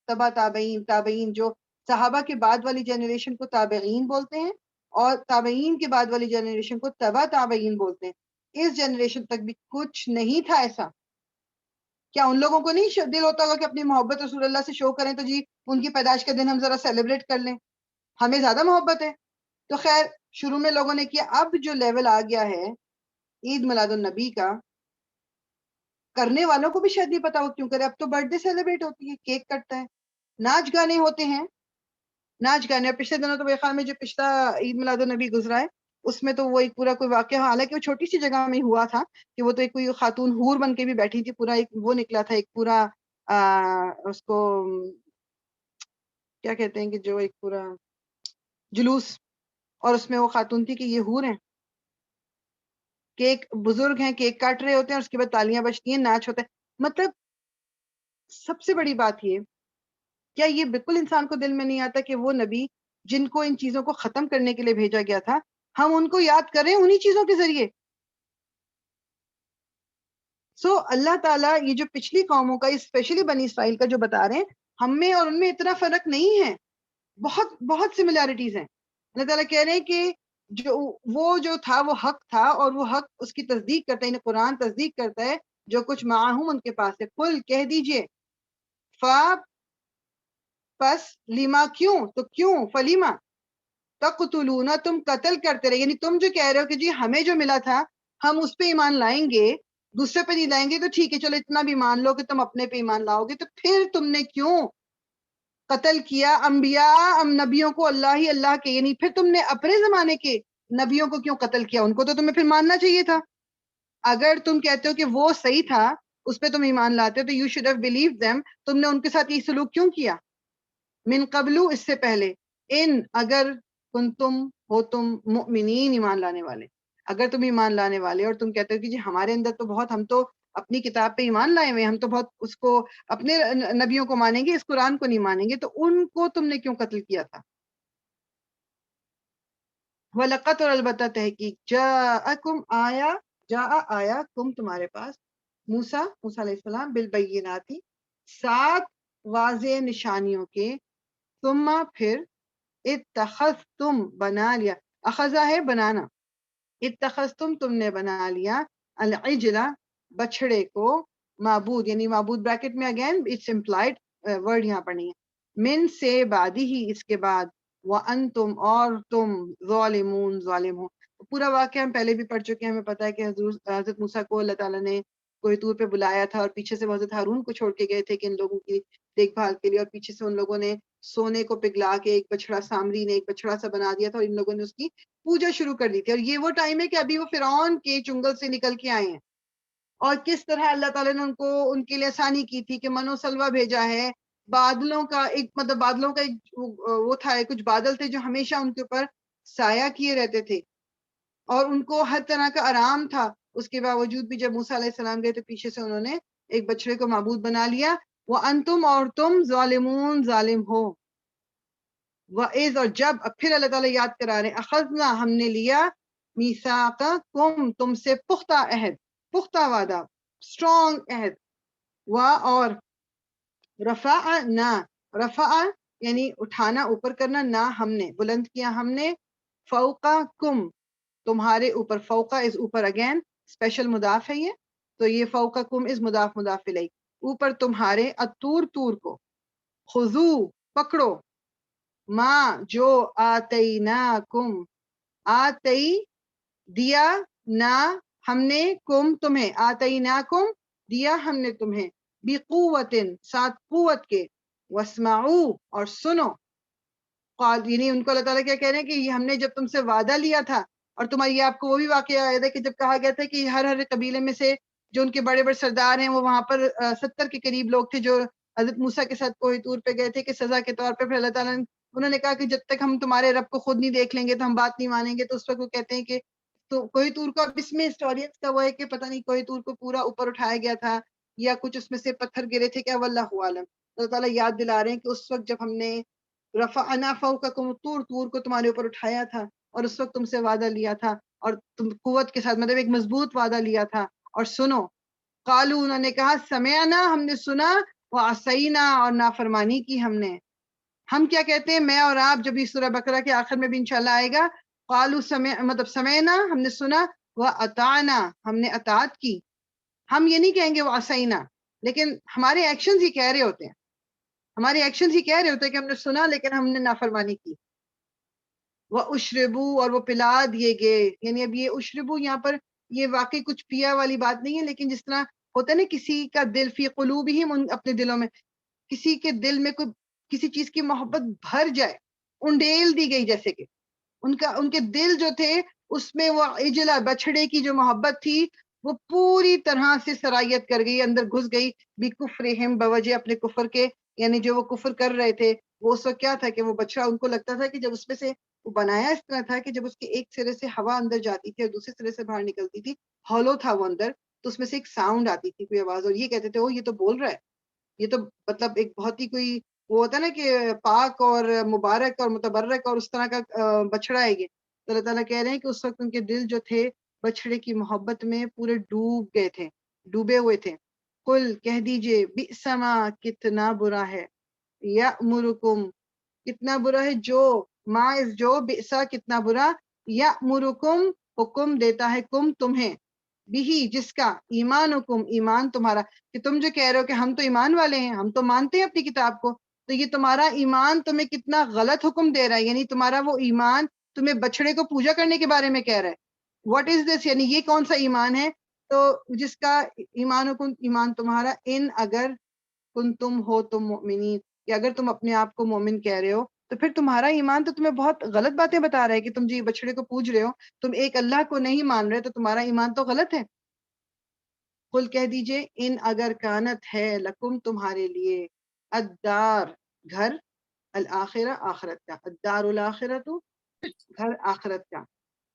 A: تبا تابعین جو صحابہ کے بعد والی جنریشن کو تابعین بولتے ہیں اور تابعین کے بعد والی جنریشن کو تبا تابعین بولتے ہیں اس جنریشن تک بھی کچھ نہیں تھا ایسا کیا ان لوگوں کو نہیں دل ہوتا ہوگا کہ اپنی محبت رسول اللہ سے شو کریں تو جی ان کی پیدائش کا دن ہم ذرا سیلیبریٹ کر لیں ہمیں زیادہ محبت ہے تو خیر شروع میں لوگوں نے کیا اب جو لیول آ گیا ہے عید میلاد النبی کا کرنے والوں کو بھی شاید نہیں پتا وہ کیوں کرے اب تو برتھ ڈے سیلیبریٹ ہوتی ہے کیک کٹتا ہے ناچ گانے ہوتے ہیں ناچ گانے پچھلے دنوں تو میرے خیال میں جو پچھلا عید میلاد النبی گزرا ہے اس میں تو وہ ایک پورا کوئی واقعہ حالانکہ وہ چھوٹی سی جگہ میں ہوا تھا کہ وہ تو ایک کوئی خاتون حور بن کے بھی بیٹھی تھی پورا ایک وہ نکلا تھا ایک پورا اس کو کیا کہتے ہیں کہ جو ایک پورا جلوس اور اس میں وہ خاتون تھی کہ یہ حور ہیں کہ ایک بزرگ ہیں کیک کاٹ رہے ہوتے ہیں اور اس کے بعد تالیاں بجتی ہیں ناچ ہوتا ہے مطلب سب سے بڑی بات یہ کیا یہ بالکل انسان کو دل میں نہیں آتا کہ وہ نبی جن کو ان چیزوں کو ختم کرنے کے لیے بھیجا گیا تھا ہم ان کو یاد کر رہے ہیں انہی چیزوں کے ذریعے. سو اللہ تعالیٰ یہ جو پچھلی قوموں کا اسپیشلی بنی اسرائیل کا جو بتا رہے ہیں, ہم میں اور ان میں اتنا فرق نہیں ہے, بہت بہت سملیرٹیز ہیں. اللہ تعالیٰ کہہ رہے ہیں کہ جو تھا وہ حق تھا, اور وہ حق اس کی تصدیق کرتا ہے, قرآن تصدیق کرتا ہے جو کچھ معاہم ان کے پاس ہے. قل کہہ دیجئے, پس لیما کیوں, تو کیوں, فلیما تقتلون تم قتل کرتے رہے, یعنی تم جو کہہ رہے ہو کہ جی ہمیں جو ملا تھا ہم اس پہ ایمان لائیں گے, دوسرے پہ نہیں لائیں گے, تو ٹھیک ہے چلو اتنا بھی مان لو کہ تم اپنے پہ ایمان لاؤ گے, تو پھر تم نے کیوں قتل کیا انبیاء نبیوں کو اللہ ہی اللہ کے, یعنی پھر تم نے اپنے زمانے کے نبیوں کو کیوں قتل کیا, ان کو تو تمہیں پھر ماننا چاہیے تھا. اگر تم کہتے ہو کہ وہ صحیح تھا اس پہ تم ایمان لاتے ہو تو you should have believe them, تم نے ان کے ساتھ یہ سلوک کیوں کیا, من قبلو اس سے پہلے, ان اگر کنتم ہو تم مؤمنین ایمان لانے والے, اگر تم ایمان لانے والے اور تم کہتے ہو کہ جی ہمارے اندر تو بہت, ہم تو اپنی کتاب پہ ایمان لائے ہوئے, ہم تو بہت اس کو اپنے نبیوں کو مانیں گے, اس قرآن کو نہیں مانیں گے, تو ان کو تم نے کیوں قتل کیا تھا. وَلَقَدْ اور البتہ تحقیق جاءکم آیا کم تمہارے پاس, موسیٰ علیہ السلام بالبیناتی 7 واضح نشانیوں کے, ثم پھر اتخذتم بنا لیا, اخذا ہے بنانا, اتخذتم تم نے بنا لیا, العجل بچڑے کو, معبود یعنی معبود بریکٹ میں اگین اٹس امپلائڈ ورڈ یہاں پر نہیں ہے, من سے بعدی ہی اس کے بعد, وانتم اور تم ظالمون ظالم ہو. پورا واقعہ ہم پہلے بھی پڑھ چکے ہیں, ہمیں پتہ ہے کہ حضرت موسیٰ کو اللہ تعالیٰ نے کوئی طور پہ بلایا تھا, اور پیچھے سے حضرت ہارون کو چھوڑ کے گئے تھے کہ ان لوگوں کی دیکھ بھال کے لیے, اور پیچھے سے ان لوگوں نے سونے کو پگھلا کے ایک بچڑا, سامری نے ایک بچڑا سا بنا دیا تھا, اور ان لوگوں نے اس کی پوجا شروع کر دی تھی. اور یہ وہ ٹائم ہے کہ ابھی وہ فرعون کے چنگل سے نکل کے آئے ہیں, اور کس طرح اللہ تعالیٰ نے ان کے لیے آسانی کی تھی کہ منو سلوا بھیجا ہے, بادلوں کا ایک مطلب بادلوں کا ایک وہ تھا, کچھ بادل تھے جو ہمیشہ ان کے اوپر سایہ کیے رہتے تھے, اور ان کو ہر طرح کا آرام تھا. اس کے باوجود بھی جب موسیٰ علیہ السلام گئے تو پیچھے سے انہوں نے ایک بچڑے کو معبود بنا لیا. وَأَنْتُمْ اور تم ظالمون ظالم ہو. وَإِذْ اور جب, اب پھر اللہ تعالیٰ یاد کرا رہے ہیں, اخذنا ہم نے لیا, میثاقکم تم سے پختہ عہد, پختہ وعدہ, اسٹرانگ عہد, اور رفعنا, رفع یعنی اٹھانا اوپر کرنا, نہ ہم نے بلند کیا ہم نے, فوقکم تمہارے اوپر, فوقہ از اوپر, اگین اسپیشل مضاف ہے یہ, تو یہ فوقکم از مضاف مضاف الیہ, اوپر تمہارے, الطور تور کو, خذو پکڑو, ماں جو آتیناکم آتی دیا, نہ ہم نے, کم تمہیں, آتیناکم دیا ہم نے تمہیں, بقوتن ساتھ قوت کے, واسمعوا اور سنو, یعنی ان کو اللہ تعالیٰ کیا کہہ رہے ہیں کہ یہ ہم نے جب تم سے وعدہ لیا تھا, اور تمہاری یہ آپ کو وہ بھی واقعہ یاد ہے کہ جب کہا گیا تھا کہ ہر قبیلے میں سے جو ان کے بڑے بڑے سردار ہیں وہ وہاں پر 70 کے قریب لوگ تھے جو حضرت موسیٰ کے ساتھ کوہ طور پہ گئے تھے کہ سزا کے طور پہ, پھر اللہ تعالیٰ نے انہوں نے کہا کہ جب تک ہم تمہارے رب کو خود نہیں دیکھ لیں گے تو ہم بات نہیں مانیں گے. تو اس وقت وہ کہتے ہیں کہ تو کوہ طور کو, اب اس میں ہسٹورینس کا وہ ہے کہ پتہ نہیں کوہ طور کو پورا اوپر اٹھایا گیا تھا یا کچھ اس میں سے پتھر گرے تھے کیا, واللہ عالم. اللہ تعالیٰ یاد دلا رہے ہیں کہ اس وقت جب ہم نے رفعنا فوقکم طور, طور کو تمہارے اوپر اٹھایا تھا, اور اس وقت تم سے وعدہ لیا تھا, اور تم قوت کے ساتھ, مطلب ایک مضبوط وعدہ لیا تھا, اور سنو, قالو انہوں نے کہا, سمعنا ہم نے سنا, وعصینا اور نافرمانی کی ہم نے. ہم کیا کہتے ہیں میں اور آپ, جب اس سورہ بقرہ کے آخر میں بھی انشاءاللہ آئے گا, قالو مطلب سمعنا ہم نے سنا, واطعنا ہم نے اطاعت کی. ہم یہ نہیں کہیں گے وعصینا, لیکن ہمارے ایکشنز ہی کہہ رہے ہوتے ہیں, ہمارے ایکشنز ہی کہہ رہے ہوتے ہیں کہ ہم نے سنا لیکن ہم نے نافرمانی کی. وَأُشْرِبُوا اور وہ پلا دیے گئے, یعنی اب یہ اشربو یہاں پر یہ واقعی کچھ پیا والی بات نہیں ہے, لیکن جس طرح ہوتا ہے نا کسی کا دل, فی قلوبہم اپنے دلوں میں, کسی کے دل میں کوئی کسی چیز کی محبت بھر جائے, انڈیل دی گئی, جیسے کہ ان کے دل جو تھے اس میں وہ عجلہ بچڑے کی جو محبت تھی وہ پوری طرح سے سرایت کر گئی, اندر گھس گئی, بکفرہم بوجہ اپنے کفر کے, یعنی جو وہ کفر کر رہے تھے وہ اس وقت کیا تھا کہ وہ بچڑا ان کو لگتا تھا کہ جب اس میں سے وہ بنایا اس طرح تھا کہ جب اس کے ایک سرے سے ہوا اندر جاتی تھی اور دوسرے سرے سے باہر نکلتی تھی, ہالو تھا وہ اندر, تو اس میں سے ایک ساؤنڈ آتی تھی, کوئی آواز, اور یہ کہتے تھے وہ یہ تو بول رہا ہے, یہ تو مطلب ایک بہت ہی کوئی وہ ہوتا ہے نا کہ پاک اور مبارک اور متبرک اور اس طرح کا بچڑا ہے یہ. تو اللہ تعالیٰ کہہ رہے ہیں کہ اس وقت ان کے دل جو تھے بچڑے کی محبت میں پورے ڈوب گئے تھے، ڈوبے ہوئے تھے. قل کہہ دیجئے بئس ما کتنا برا ہے، یأمرکم کتنا برا ہے، ما اس جو بئسا کتنا برا، یأمرکم حکم دیتا ہے کم تمہیں، بھی جس کا ایمانکم ایمان تمہارا، کہ تم جو کہہ رہے ہو کہ ہم تو ایمان والے ہیں، ہم تو مانتے ہیں اپنی کتاب کو، تو یہ تمہارا ایمان تمہیں کتنا غلط حکم دے رہا ہے. یعنی تمہارا وہ ایمان تمہیں بچڑے کو پوجا کرنے کے بارے میں کہہ رہا ہے. واٹ از دس، یعنی یہ کون سا ایمان ہے؟ تو جس کا ایمان تمہارا، ان اگر کن تم ہو تم مؤمنین، کہ اگر تم اپنے آپ کو مومن کہہ رہے ہو تو پھر تمہارا ایمان تو تمہیں بہت غلط باتیں بتا رہا ہے، کہ تم جو یہ بچڑے کو پوج رہے ہو، تم ایک اللہ کو نہیں مان رہے، تو تمہارا ایمان تو غلط ہے. قل کہہ دیجئے ان اگر کانت ہے لکم تمہارے لیے، الدار گھر، الآخرہ آخرت کا، الدار الاخرت گھر آخرت کا،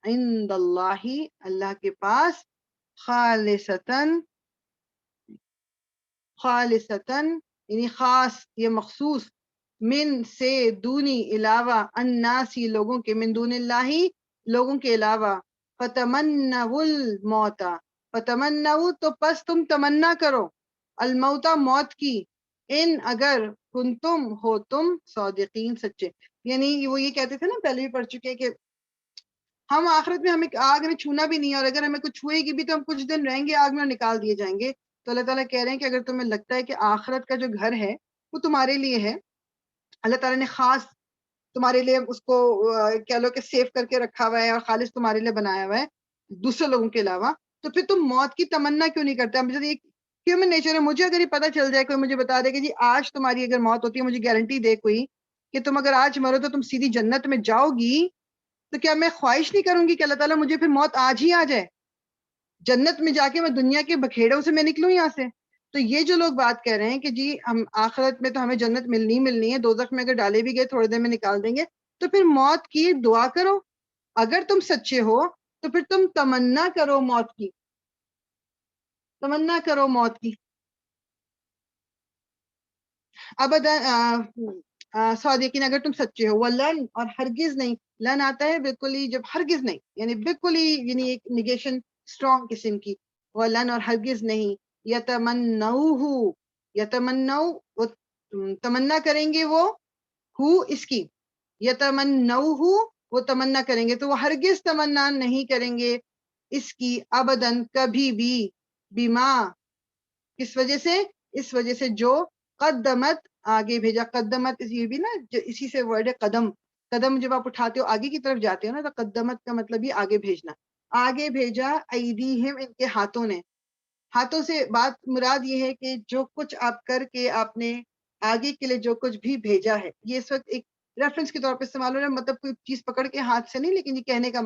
A: عند اللہ اللہ کے پاس، خالصتاً خالصتاً یعنی خاص، یہ مخصوص، من سے دونی علاوہ، الناسی لوگوں کے، من دون اللہ لوگوں کے علاوہ، فتمنوا الموت فتمنوا تو پس تم تمنا کرو، الموت موت کی، ان اگر کنتم ہو تم صادقین سچے. یعنی وہ یہ کہتے تھے نا، پہلے بھی پڑھ چکے کہ ہم آخرت میں ہمیں آگ میں چھونا بھی نہیں ہے، اور اگر ہمیں کچھ چھوئے گی بھی تو ہم کچھ دن رہیں گے آگ میں نکال دیے جائیں گے. تو اللہ تعالیٰ کہہ رہے ہیں کہ اگر تمہیں لگتا ہے کہ آخرت کا جو گھر ہے وہ تمہارے لیے ہے، اللہ تعالیٰ نے خاص تمہارے لیے اس کو کہہ لو کہ سیف کر کے رکھا ہوا ہے اور خالص تمہارے لیے بنایا ہوا ہے دوسرے لوگوں کے علاوہ، تو پھر تم موت کی تمنا کیوں نہیں کرتے؟ مجھے ایک ہیومن نیچر ہے، مجھے اگر یہ پتا چل جائے، کوئی مجھے بتا دے کہ جی آج تمہاری اگر موت ہوتی ہے، مجھے گارنٹی دے کوئی کہ تم اگر آج مرو تو تم سیدھی جنت میں جاؤ گی، تو کیا میں خواہش نہیں کروں گی کہ اللہ تعالیٰ مجھے پھر موت آج ہی آ جائے، جنت میں جا کے میں دنیا کے بکھیڑوں سے میں نکلوں یہاں سے؟ تو یہ جو لوگ بات کہہ رہے ہیں کہ جی ہم آخرت میں تو ہمیں جنت ملنی ہے، دوزخ میں اگر ڈالے بھی گئے تھوڑے دیر میں نکال دیں گے، تو پھر موت کی دعا کرو. اگر تم سچے ہو تو پھر تم تمنا کرو موت کی، تمنا کرو موت کی. صادقین اگر تم سچے ہو. ولن اور ہرگز نہیں، لن آتا ہے بالکل ہی جب ہرگز نہیں، یعنی بالکل ہی، یعنی ایک نیگیشن اسٹرانگ قسم کی. ولن اور ہرگز نہیں، یتمنوہ یتمنو وہ تمنا کریں گے، وہ اس کی، یتمنوہ وہ تمنا کریں گے، تو وہ ہرگز تمنا نہیں کریں گے اس کی، ابدن کبھی بھی، بیما کس وجہ سے، اس وجہ سے جو قدمت آگے بھیجا. قدمت یہ بھی نا جو اسی سے ورڈ ہے قدم، قدم جب آپ اٹھاتے ہو آگے کی طرف جاتے ہو نا، تو قدمت کا مطلب یہ آگے بھیجنا، آگے بھیجا ایدیہم ان کے ہاتھوں نے. ہاتھوں سے بات مراد یہ ہے کہ جو کچھ آپ کر کے آپ نے آگے کے لیے جو کچھ بھی بھیجا ہے، یہ اس وقت ایک ریفرنس کے طور پہ استعمال ہو رہا ہے، مطلب کوئی چیز پکڑ کے ہاتھ سے نہیں، لیکن یہ کہنے کا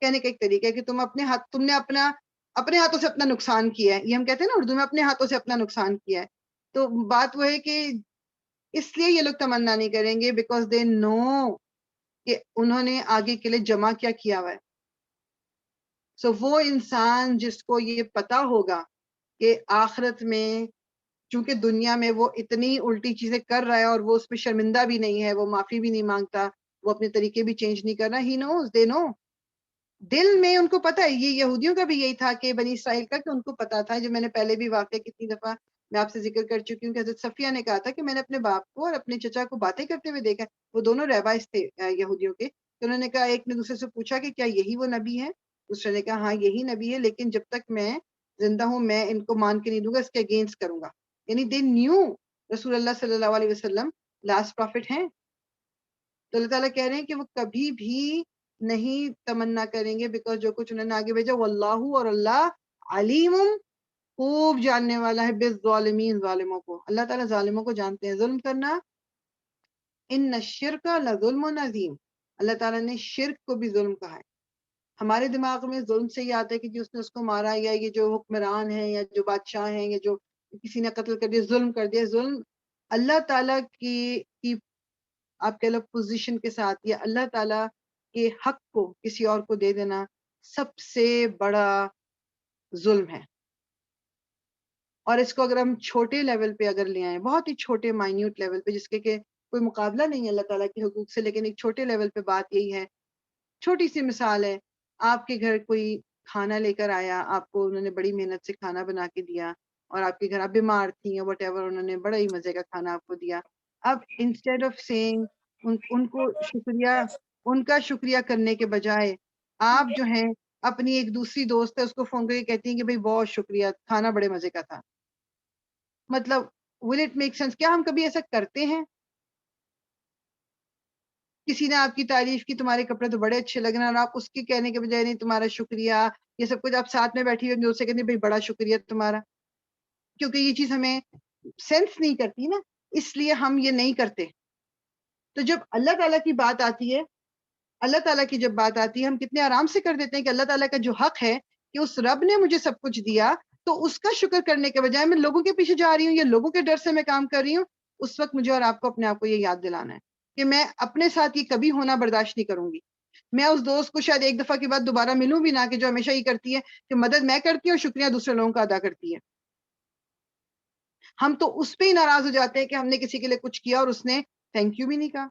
A: ایک طریقہ ہے کہ تم نے اپنے ہاتھوں سے اپنا نقصان کیا ہے. یہ ہم کہتے ہیں نا اردو میں، اپنے ہاتھوں سے اپنا نقصان کیا ہے. تو بات وہ ہے کہ اس لیے یہ لوگ تمنا نہیں کریں گے، بیکاز دے نو کہ انہوں نے آگے کے لیے جمع کیا کیا ہوا ہے. سو وہ انسان جس کو یہ پتا ہوگا کہ آخرت میں، چونکہ دنیا میں وہ اتنی الٹی چیزیں کر رہا ہے اور وہ اس پہ شرمندہ بھی نہیں ہے، وہ معافی بھی نہیں مانگتا، وہ اپنے طریقے بھی چینج نہیں کر رہا، ہی نوز، دے نو، دل میں ان کو پتا ہے. یہ یہودیوں کا بھی یہی تھا کہ بنی اسرائیل کا، کہ ان کو پتا تھا، جو میں نے پہلے بھی واقعہ کتنی دفعہ میں آپ سے ذکر کر چکی ہوں کہ حضرت صفیہ نے کہا تھا کہ میں نے اپنے باپ کو اور اپنے چچا کو باتیں کرتے ہوئے دیکھا. وہ دونوں ریبائز تھے یہودیوں کے. تو انہوں نے کہا، ایک نے دوسرے سے پوچھا کہ کیا یہی وہ نبی ہے؟ دوسرے نے کہا ہاں یہی نبی ہے، لیکن جب تک میں زندہ ہوں میں ان کو مان کے نہیں دوں گا، اس کے اگینسٹ کروں گا. یعنی دے نیو رسول اللہ صلی اللہ علیہ وسلم لاسٹ پروفٹ ہیں. تو اللہ تعالیٰ کہہ رہے ہیں کہ وہ کبھی بھی نہیں تمنا کریں گے، بیکاز جو کچھ انہوں نے آگے بھیجا، واللہ اور اللہ علیم خوب جاننے والا ہے، بالظالمین ظالموں کو. اللہ تعالیٰ ظالموں کو جانتے ہیں. ظلم کرنا، ان الشرک لظلم عظیم، اللہ تعالیٰ نے شرک کو بھی ظلم کہا ہے. ہمارے دماغ میں ظلم سے ہی آتا ہے کہ جی اس نے اس کو مارا، یا یہ جو حکمران ہیں یا جو بادشاہ ہیں یا جو کسی نے قتل کر دیا، ظلم کر دیا. ظلم اللہ تعالیٰ کی آپ کہہ لو پوزیشن کے ساتھ، یا اللہ تعالیٰ کے حق کو کسی اور کو دے دینا سب سے بڑا ظلم ہے. اور اس کو اگر ہم چھوٹے لیول پہ اگر لے آئیں، بہت ہی چھوٹے مائنیوٹ لیول پہ، جس کے کہ کوئی مقابلہ نہیں ہے اللہ تعالیٰ کے حقوق سے، لیکن ایک چھوٹے لیول پہ بات یہی ہے چھوٹی سی مثال ہے، آپ کے گھر کوئی کھانا لے کر آیا، آپ کو انہوں نے بڑی محنت سے کھانا بنا کے دیا، اور آپ کے گھر آپ بیمار تھی وٹ ایور، انہوں نے بڑا ہی مزے کا کھانا آپ کو دیا. اب انسٹیڈ آف سیئنگ ان کو شکریہ، ان کا شکریہ کرنے کے بجائے آپ جو ہیں اپنی ایک دوسری دوست ہے اس کو فون کر کے کہتی ہیں کہ بھائی بہت شکریہ، کھانا بڑے مزے کا تھا. مطلب ول اٹ میک سینس؟ کیا ہم کبھی ایسا کرتے ہیں؟ کسی نے آپ کی تعریف کی، تمہارے کپڑے تو بڑے اچھے لگ رہے ہیں، اور آپ اس کے کہنے کے بجائے نہیں تمہارا شکریہ یہ سب کچھ، آپ ساتھ میں بیٹھی ہوئی دوست سے کہتے ہیں بھائی بڑا شکریہ تمہارا، کیونکہ یہ چیز ہمیں سینس نہیں کرتی نا، اس لیے ہم یہ نہیں کرتے. تو جب اللہ تعالیٰ کی بات آتی ہے، اللہ تعالیٰ کی جب بات آتی ہے، ہم کتنے آرام سے کر دیتے ہیں کہ اللہ تعالیٰ کا جو حق ہے کہ اس رب نے مجھے سب کچھ دیا، تو اس کا شکر کرنے کے بجائے میں لوگوں کے پیچھے جا رہی ہوں یا لوگوں کے ڈر سے میں کام کر رہی ہوں. اس وقت مجھے اور آپ کو اپنے آپ کو یہ یاد دلانا ہے کہ میں اپنے ساتھ یہ کبھی ہونا برداشت نہیں کروں گی. میں اس دوست کو شاید ایک دفعہ کے بعد دوبارہ ملوں بھی نہ، کہ جو ہمیشہ یہ کرتی ہے کہ مدد میں کرتی ہوں اور شکریہ دوسرے لوگوں کا ادا کرتی ہے. ہم تو اس پہ ہی ناراض ہو جاتے ہیں کہ ہم نے کسی کے لیے کچھ کیا اور اس نے تھینک یو بھی نہیں کہا.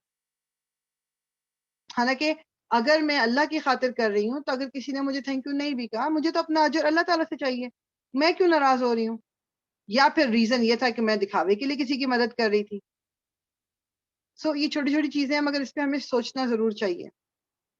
A: حالانکہ اگر میں اللہ کی خاطر کر رہی ہوں تو اگر کسی نے مجھے تھینک یو نہیں بھی کہا، مجھے تو اپنا اجر اللہ تعالیٰ سے چاہیے، میں کیوں ناراض ہو رہی ہوں؟ یا پھر ریزن یہ تھا کہ میں دکھاوے کے لیے کسی کی مدد کر رہی تھی. سو یہ چھوٹی چھوٹی چیزیں ہیں مگر اس پہ ہمیں سوچنا ضرور چاہیے.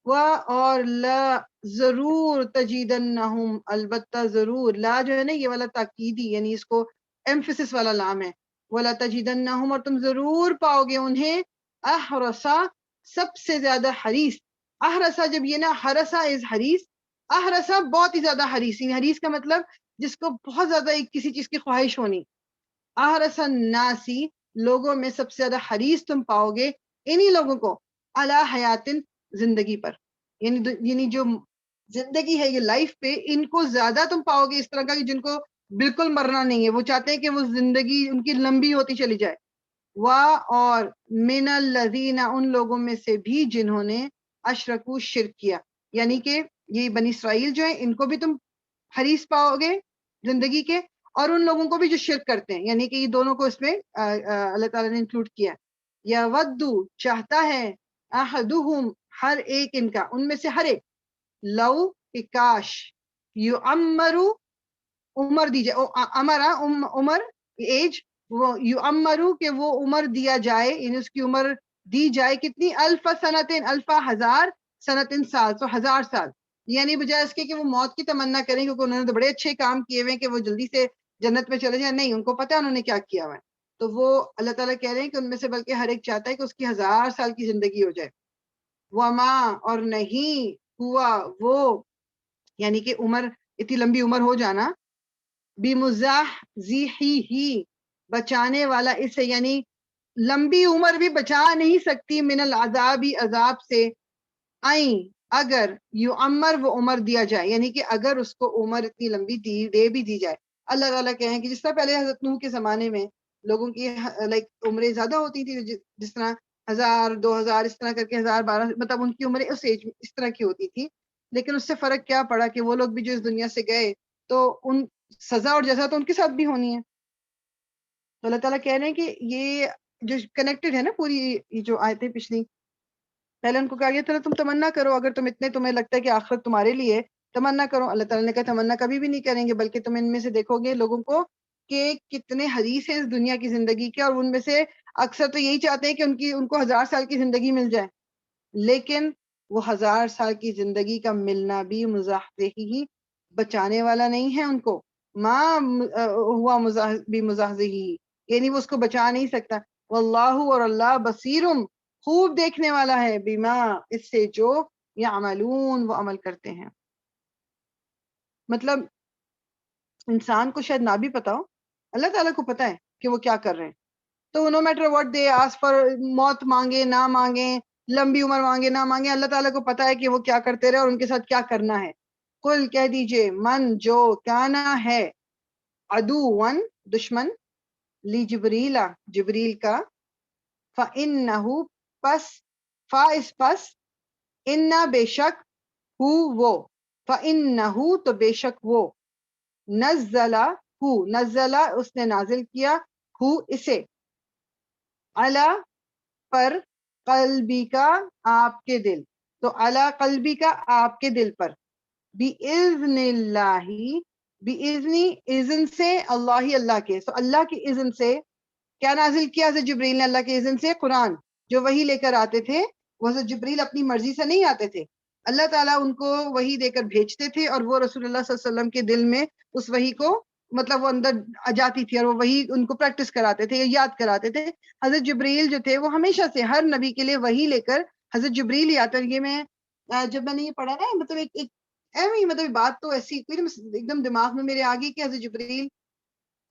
A: اور لا ضرور تجیدنہم، البتہ ضرور، لا جو ہے نا یہ والا تاکیدی، یعنی اس کو ایمفسس والا لام ہے. ولا تجیدنہم، اور تم ضرور پاؤ گے انہیں، احرسا، سب سے زیادہ حریص. احرسا جب یہ نا حرسا از حریص، احرسا بہت ہی زیادہ حریص، حریص کا مطلب جس کو بہت زیادہ کسی چیز کی خواہش ہونی. احرس الناسی، لوگوں میں سب سے زیادہ حریص تم پاؤ گے انہی لوگوں کو، علی حیاتن، زندگی پر، یعنی جو زندگی ہے یہ لائف پہ، ان کو زیادہ تم پاؤ گے اس طرح کا کہ جن کو بالکل مرنا نہیں ہے، وہ چاہتے ہیں کہ وہ زندگی ان کی لمبی ہوتی چلی جائے. اور من الذین، ان لوگوں میں سے بھی جنہوں نے اشرکو، شرک کیا، یعنی کہ یہ بنی اسرائیل جو ہیں ان کو بھی تم حریص پاؤ گے زندگی کے، اور ان لوگوں کو بھی جو شرک کرتے ہیں، یعنی کہ یہ دونوں کو اس میں اللہ تعالیٰ نے انکلوڈ کیا. یا ودو، چاہتا ہے، احدہم، ہر ایک ان کا، ان میں سے ہر ایک، لو، کہ کاش، یعمرو، عمر دی جائے، امرا، عمر، ایج، وہ یعمرو کہ وہ عمر دیا جائے، یعنی اس کی عمر دی جائے کتنی، الف سنتن، الفا ہزار، سنتن سال، تو 1000 سال، یعنی بجائے اس کے کہ وہ موت کی تمنا کریں کیونکہ انہوں نے تو بڑے اچھے کام کیے ہوئے ہیں کہ وہ جلدی سے جنت میں چلے جائیں، نہیں، ان کو پتہ ہے انہوں نے کیا کیا ہوا ہے. تو وہ اللہ تعالیٰ کہہ رہے ہیں کہ ان میں سے بلکہ ہر ایک چاہتا ہے کہ اس کی 1000 سال کی زندگی ہو جائے. وما، اور نہیں ہوا وہ، یعنی کہ عمر، اتنی لمبی عمر ہو جانا، بمزاحزحہ، بچانے والا اس سے، یعنی لمبی عمر بھی بچا نہیں سکتی، من العذاب، عذاب سے، آئیں، اگر یعمر، وہ عمر دیا جائے، یعنی کہ اگر اس کو عمر اتنی لمبی دے بھی دی جائے. اللہ تعالیٰ کہیں کہ جس طرح پہلے حضرت نوح کے زمانے میں لوگوں کی لائک عمریں زیادہ ہوتی تھی، جس طرح 1000 2000 اس طرح کر کے 1000 12، مطلب ان کی عمریں اس ایج میں اس طرح کی ہوتی تھی. لیکن اس سے فرق کیا پڑا کہ وہ لوگ بھی جو اس دنیا سے گئے تو ان سزا اور جزا تو ان کے ساتھ بھی ہونی ہے. تو اللہ تعالیٰ کہہ رہے ہیں کہ یہ جو کنیکٹڈ ہے نا پوری یہ جو آیتیں پچھلی، پہلے ان کو کہا گیا تم تمنا کرو، اگر تمہیں لگتا ہے کہ آخرت تمہارے لیے، تمنا کرو. اللہ تعالیٰ نے کہا تمنا کبھی بھی نہیں کریں گے، بلکہ تم ان میں سے دیکھو گے لوگوں کو کہ کتنے حریص ہیں اس دنیا کی زندگی کے، اور ان میں سے اکثر تو یہی چاہتے ہیں کہ ان کو 1000 سال کی زندگی مل جائے، لیکن وہ 1000 سال کی زندگی کا ملنا بھی مزاحزحہ، بچانے والا نہیں ہے ان کو. ماں ہوا بمزاحزحہ، یعنی وہ اس کو بچا نہیں سکتا. واللہ، اور اللہ، بصیرم، خوب دیکھنے والا ہے، بما، اس سے جو یعملون، وہ عمل کرتے ہیں. مطلب انسان کو شاید نہ بھی پتا ہو، اللہ تعالیٰ کو پتا ہے کہ وہ کیا کر رہے ہیں. تو نو میٹر واٹ دے آس پر، موت مانگے نہ مانگے، لمبی عمر مانگے نہ مانگے، اللہ تعالیٰ کو پتا ہے کہ وہ کیا کرتے رہے اور ان کے ساتھ کیا کرنا ہے. قل، کہہ دیجئے، من، جو، کانا ہے، عدوً، دشمن، لی جبریل، جبریل کا، فَإِنَّهُ، پس، پس، اِنَّا، بے شک، وہ، فَإِنَّهُ، تو بے شک وہ، نزلہ، اس نے نازل کیا، اسے، علی، پر، قلبی کا، آپ کے دل. تو علی قلبی کا آپ کے دل پر، بِإِذْنِ اللَّهِ، بِإِذْنِ اذن سے، اللہ کے، تو اللہ کی اذن سے کیا نازل کیا حضرت جبریل نے؟ اللہ کے اذن سے قرآن. جو وہی لے کر آتے تھے وہ حضرت جبریل اپنی مرضی سے نہیں آتے تھے، اللہ تعالیٰ ان کو وہی دے کر بھیجتے تھے، اور وہ رسول اللہ صلی اللہ علیہ وسلم کے دل میں اس وحی کو مطلب وہ اندر جاتی تھی، اور وہ وہی ان کو پریکٹس کراتے تھے، یاد کراتے تھے. حضرت جبریل جو تھے وہ ہمیشہ سے ہر نبی کے لیے وہی لے کر حضرت جبریل ہی آتے. یہ میں جب میں نے یہ پڑھا نا، مطلب ایک ایویں مطلب بات تو ایسی ایک دم دماغ میں میرے آ گئی کہ حضرت جبریل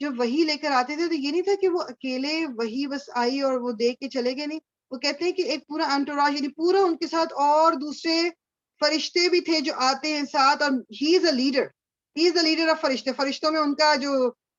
A: جو وہی لے کر آتے تھے تو یہ نہیں تھا کہ وہ اکیلے وہی بس آئی اور وہ دیکھ کے چلے گئے. نہیں، وہ کہتے ہیں کہ ایک پورا انٹوراج، یعنی پورا ان کے ساتھ اور دوسرے فرشتے بھی تھے جو آتے ہیں ساتھ، اور he is a leader, he is a leader of فرشتے. فرشتوں میں ان کا جو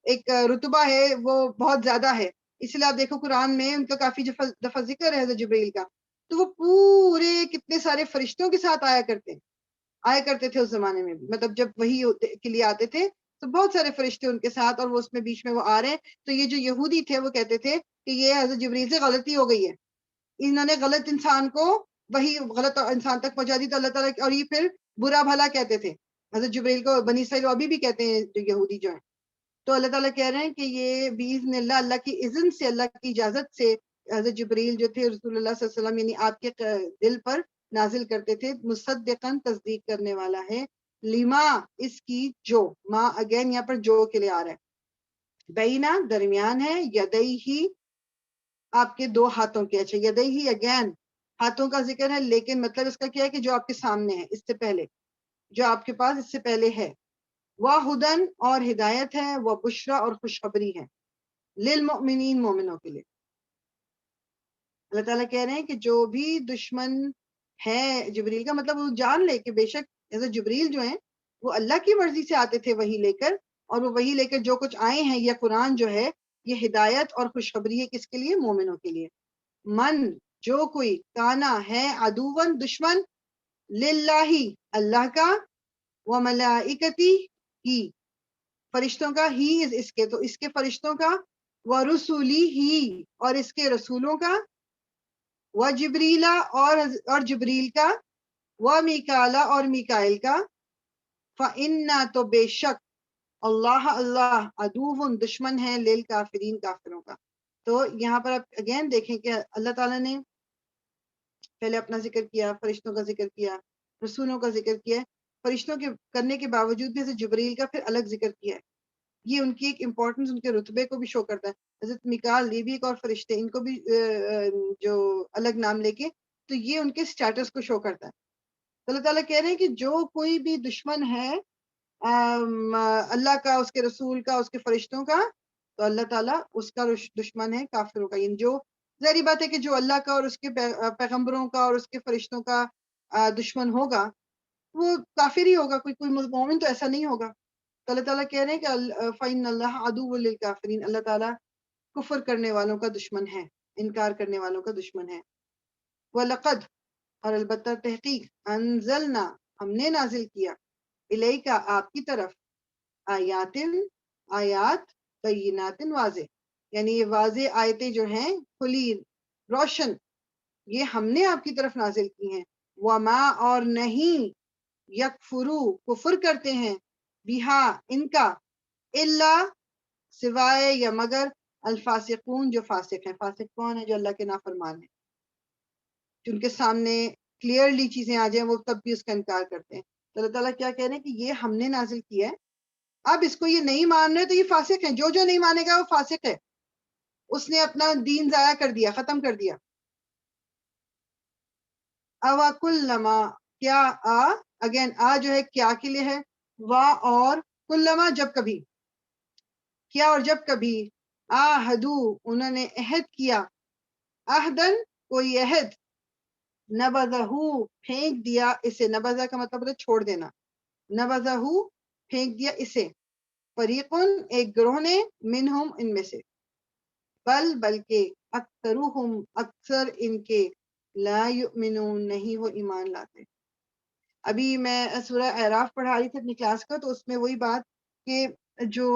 A: ایک رتبہ ہے وہ بہت زیادہ ہے، اس لیے آپ دیکھو قرآن میں ان کا کافی دفعہ ذکر ہے حضرت جبریل کا. تو وہ پورے کتنے سارے فرشتوں کے ساتھ آیا کرتے تھے اس زمانے میں بھی، مطلب جب وہی کے لیے آتے تھے تو بہت سارے فرشتے ان کے ساتھ، اور وہ اس میں بیچ میں وہ آ رہے ہیں. تو یہ جو یہودی تھے وہ کہتے تھے کہ یہ حضرت جبریل سے غلطی ہو گئی ہے، انہوں نے غلط انسان کو وہی غلط انسان تک پہنچا دی. تو اللہ تعالیٰ، اور یہ پھر برا بھلا کہتے تھے حضرت جبریل کو، بنی اسرائیل ابھی بھی کہتے ہیں جو یہودی جو ہیں. تو اللہ تعالیٰ کہہ رہے ہیں کہ یہ باذن اللہ، اللہ کی اذن سے، اللہ کی اجازت سے حضرت جبریل جو تھے رسول اللہ صلی اللہ علیہ وسلم یعنی آپ کے دل پر نازل کرتے تھے. مصدقاً تصدیق کرنے والا ہے، لما اس کی، جو، ماں اگین یہاں پر جو کے لیے آ رہا ہے، بینا درمیان ہے، یدئی ہی آپ کے دو ہاتھوں کے. اچھا، یدئی ہی اگین ہاتھوں کا ذکر ہے، لیکن مطلب اس کا کیا ہے کہ جو آپ کے سامنے ہے، اس سے پہلے جو آپ کے پاس اس سے پہلے ہے. وہ ہدن اور ہدایت ہے، وہ بشرا اور خوشخبری ہے، للمؤمنین مومنوں کے لیے. اللہ تعالیٰ کہہ رہے ہیں کہ جو بھی دشمن ہے جبریل کا، مطلب وہ جان لے کہ بے شک حضرت جبریل جو ہیں وہ اللہ کی مرضی سے آتے تھے وہی لے کر، اور وہ وہی لے کر جو کچھ آئے ہیں، یہ قرآن جو ہے یہ ہدایت اور خوشخبری ہے. کس کے لیے؟ مومنوں کے لیے. من جو کوئی، کانا ہے، عدوً دشمن، للہ اللہ کا، وملائکتی ہی فرشتوں کا، ہی اس کے، تو اس کے فرشتوں کا، ورسولی ہی اور اس کے رسولوں کا، وجبریلا اور جبریل کا، ومیکالا اور میکائل کا، فإنا تو بے شک، اللہ عدو دشمن ہے، للکافرین کافروں کا. تو یہاں پر آپ اگین دیکھیں کہ اللہ تعالیٰ نے پہلے اپنا ذکر کیا، فرشتوں کا ذکر کیا، رسولوں کا ذکر کیا. فرشتوں کے کرنے کے باوجود بھی حضرت جبریل کا پھر الگ ذکر کیا ہے. یہ ان کی ایک امپورٹنس، ان کے رتبے کو بھی شو کرتا ہے. حضرت میکال، یہ بھی ایک اور فرشتے، ان کو بھی جو الگ نام لے کے، تو یہ ان کے سٹیٹس کو شو کرتا ہے. اللہ تعالیٰ کہہ رہے ہیں کہ جو کوئی بھی دشمن ہے اللہ کا، اس کے رسول کا، اس کے فرشتوں کا، تو اللہ تعالیٰ اس کا دشمن ہے کافروں کا. یعنی جو ظاہری بات ہے کہ جو اللہ کا اور اس کے پیغمبروں کا اور اس کے فرشتوں کا دشمن ہوگا وہ کافر ہی ہوگا، کوئی مومن تو ایسا نہیں ہوگا. تو اللہ تعالیٰ کہہ رہے ہیں کہ فَإِنَّ اللَّهَ عَدُوٌّ لِلْكَافِرِينَ، اللہ تعالیٰ کفر کرنے والوں کا دشمن ہے، انکار کرنے والوں کا دشمن ہے. وَلَقَدْ اور البتہ تحقیق، انزلنا ہم نے نازل کیا، الیک آپ کی طرف، آیات بینات واضح، یعنی یہ واضح آیتیں جو ہیں کھلی روشن، یہ ہم نے آپ کی طرف نازل کی ہیں. وما اور نہیں، یکفرو کفر کرتے ہیں، بہا ان کا، الا سوائے یا مگر، الفاسقون جو فاسق ہیں. فاسق کون ہے؟ جو اللہ کے نافرمان ہیں، جن کے سامنے کلیئرلی چیزیں آ جائیں وہ تب بھی اس کا انکار کرتے ہیں. تو اللہ تعالیٰ کیا کہہ رہے ہیں کہ یہ ہم نے نازل کیا ہے، اب اس کو یہ نہیں مان رہے تو یہ فاسق ہیں. جو نہیں مانے گا وہ فاسق ہے، اس نے اپنا دین ضائع کر دیا، ختم کر دیا. اوا کلما، کیا اگین جو ہے کیا کے لیے ہے، وا اور کلما جب کبھی، کیا اور جب کبھی، آہدو انہوں نے عہد کیا، عہدن کوئی عہد، نبذہو پھینک دیا اسے. نبذہ کا مطلب ہے چھوڑ دینا، نبذہو پھینک دیا اسے، فریقن ایک گروہ نے، منہم ان میں سے، بلکہ اکثرہم اکثر ان کے، لا یؤمنون نہیں وہ ایمان لاتے. ابھی میں سورہ اعراف پڑھا رہی تھی اپنی کلاس کا، تو اس میں وہی بات کہ جو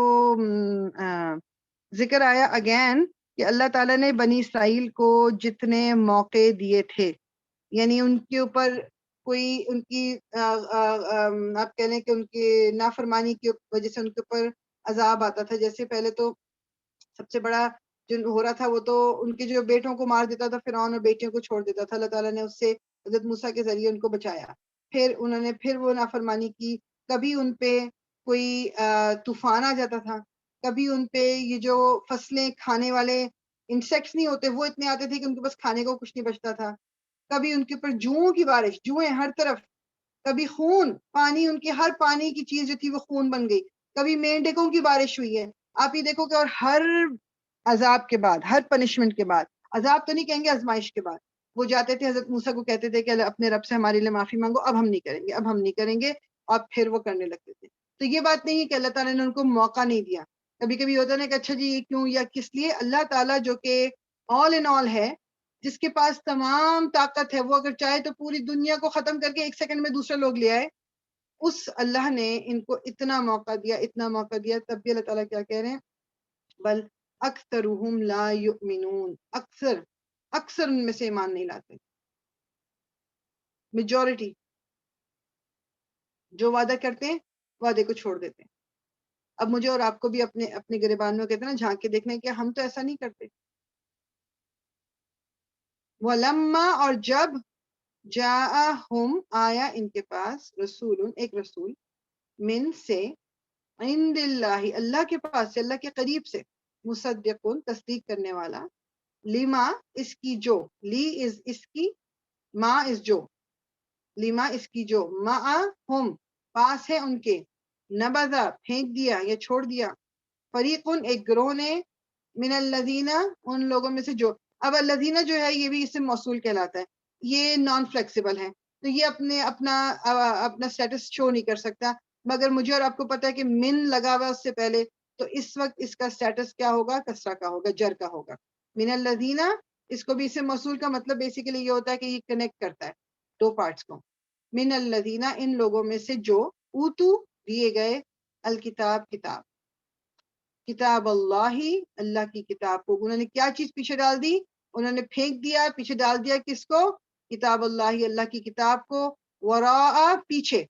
A: ذکر آیا اگین کہ اللہ تعالیٰ نے بنی اسرائیل کو جتنے موقع دیے تھے، یعنی ان کے اوپر کوئی ان کی آپ کہہ لیں کہ ان کے نافرمانی کی وجہ سے ان کے اوپر عذاب آتا تھا. جیسے پہلے تو سب سے بڑا جو ہو رہا تھا وہ تو ان کے جو بیٹوں کو مار دیتا تھا فرعون اور بیٹیوں کو چھوڑ دیتا تھا. اللہ تعالیٰ نے اس سے حضرت موسیٰ کے ذریعے ان کو بچایا. پھر انہوں نے پھر وہ نافرمانی کی. کبھی ان پہ کوئی طوفان آ جاتا تھا, کبھی ان پہ یہ جو فصلیں کھانے والے انسیکٹس نہیں ہوتے وہ اتنے آتے تھے کہ ان کے پاس کھانے کو کچھ نہیں بچتا تھا. کبھی ان کے اوپر جوؤں کی بارش, جوئیں ہر طرف. کبھی خون, پانی, ان کی ہر پانی کی چیز جو تھی وہ خون بن گئی. کبھی مینڈکوں کی بارش ہوئی ہے. آپ یہ دیکھو کہ اور ہر عذاب کے بعد, ہر پنشمنٹ کے بعد, عذاب تو نہیں کہیں گے, آزمائش کے بعد وہ جاتے تھے حضرت موسیٰ کو کہتے تھے کہ اپنے رب سے ہمارے لیے معافی مانگو, اب ہم نہیں کریں گے, اب ہم نہیں کریں گے, اور پھر وہ کرنے لگتے تھے. تو یہ بات نہیں ہے کہ اللہ تعالیٰ نے ان کو موقع نہیں دیا. کبھی کبھی ہوتا نا کہ اچھا جی یہ کیوں یا کس لیے. اللہ تعالیٰ جو کہ آل ان آل ہے, جس کے پاس تمام طاقت ہے, وہ اگر چاہے تو پوری دنیا کو ختم کر کے ایک سیکنڈ میں دوسرے لوگ لے آئے. اس اللہ نے ان کو اتنا موقع دیا, اتنا موقع دیا, تب بھی اللہ تعالیٰ کیا کہہ رہے ہیں, بل اکثرهم لا یؤمنون, اکثر ان میں سے ایمان نہیں لاتے. میجورٹی جو وعدہ کرتے ہیں وعدے کو چھوڑ دیتے ہیں. اب مجھے اور آپ کو بھی اپنے اپنے گریبان میں کہتے ہیں نا جھانک کے دیکھنا ہے کہ ہم تو ایسا نہیں کرتے. وَلَمَّا, اور جب, جاءہم, آیا ان کے پاس, رسول, ایک رسول, من سے, عند اللہ, اللہ کے پاس سے, اللہ کے قریب سے, مصدقن, تصدیق کرنے والا, لما, اس کی جو, لی از اس کی, ما از جو, لما اس کی جو, معہم, پاس ہے ان کے, نبذا, پھینک دیا یا چھوڑ دیا, فریقن, ایک گروہ نے, من الذین, ان لوگوں میں سے جو. اب الذین جو ہے یہ بھی اسم موصول کہلاتا ہے, یہ نان فلیکسیبل ہے, تو یہ اپنا سٹیٹس شو نہیں کر سکتا. مگر مجھے اور آپ کو پتا ہے کہ من لگا ہوا اس سے پہلے, تو اس وقت اس کا سٹیٹس کیا ہوگا, کسرہ کا ہوگا, جر کا ہوگا. من الذین, اس کو بھی اسم موصول کا مطلب بیسیکلی یہ ہوتا ہے کہ یہ کنیکٹ کرتا ہے دو پارٹس کو. من الذین, ان لوگوں میں سے جو, اوتو, دیے گئے, الکتاب, کتاب, کتاب اللہ, اللہ کی کتاب کو. انہوں نے کیا چیز پیچھے ڈال دی, انہوں نے پھینک دیا, پیچھے ڈال دیا, کس کو, کتاب اللہ, اللہ کی کتاب کو, وراء, پیچھے,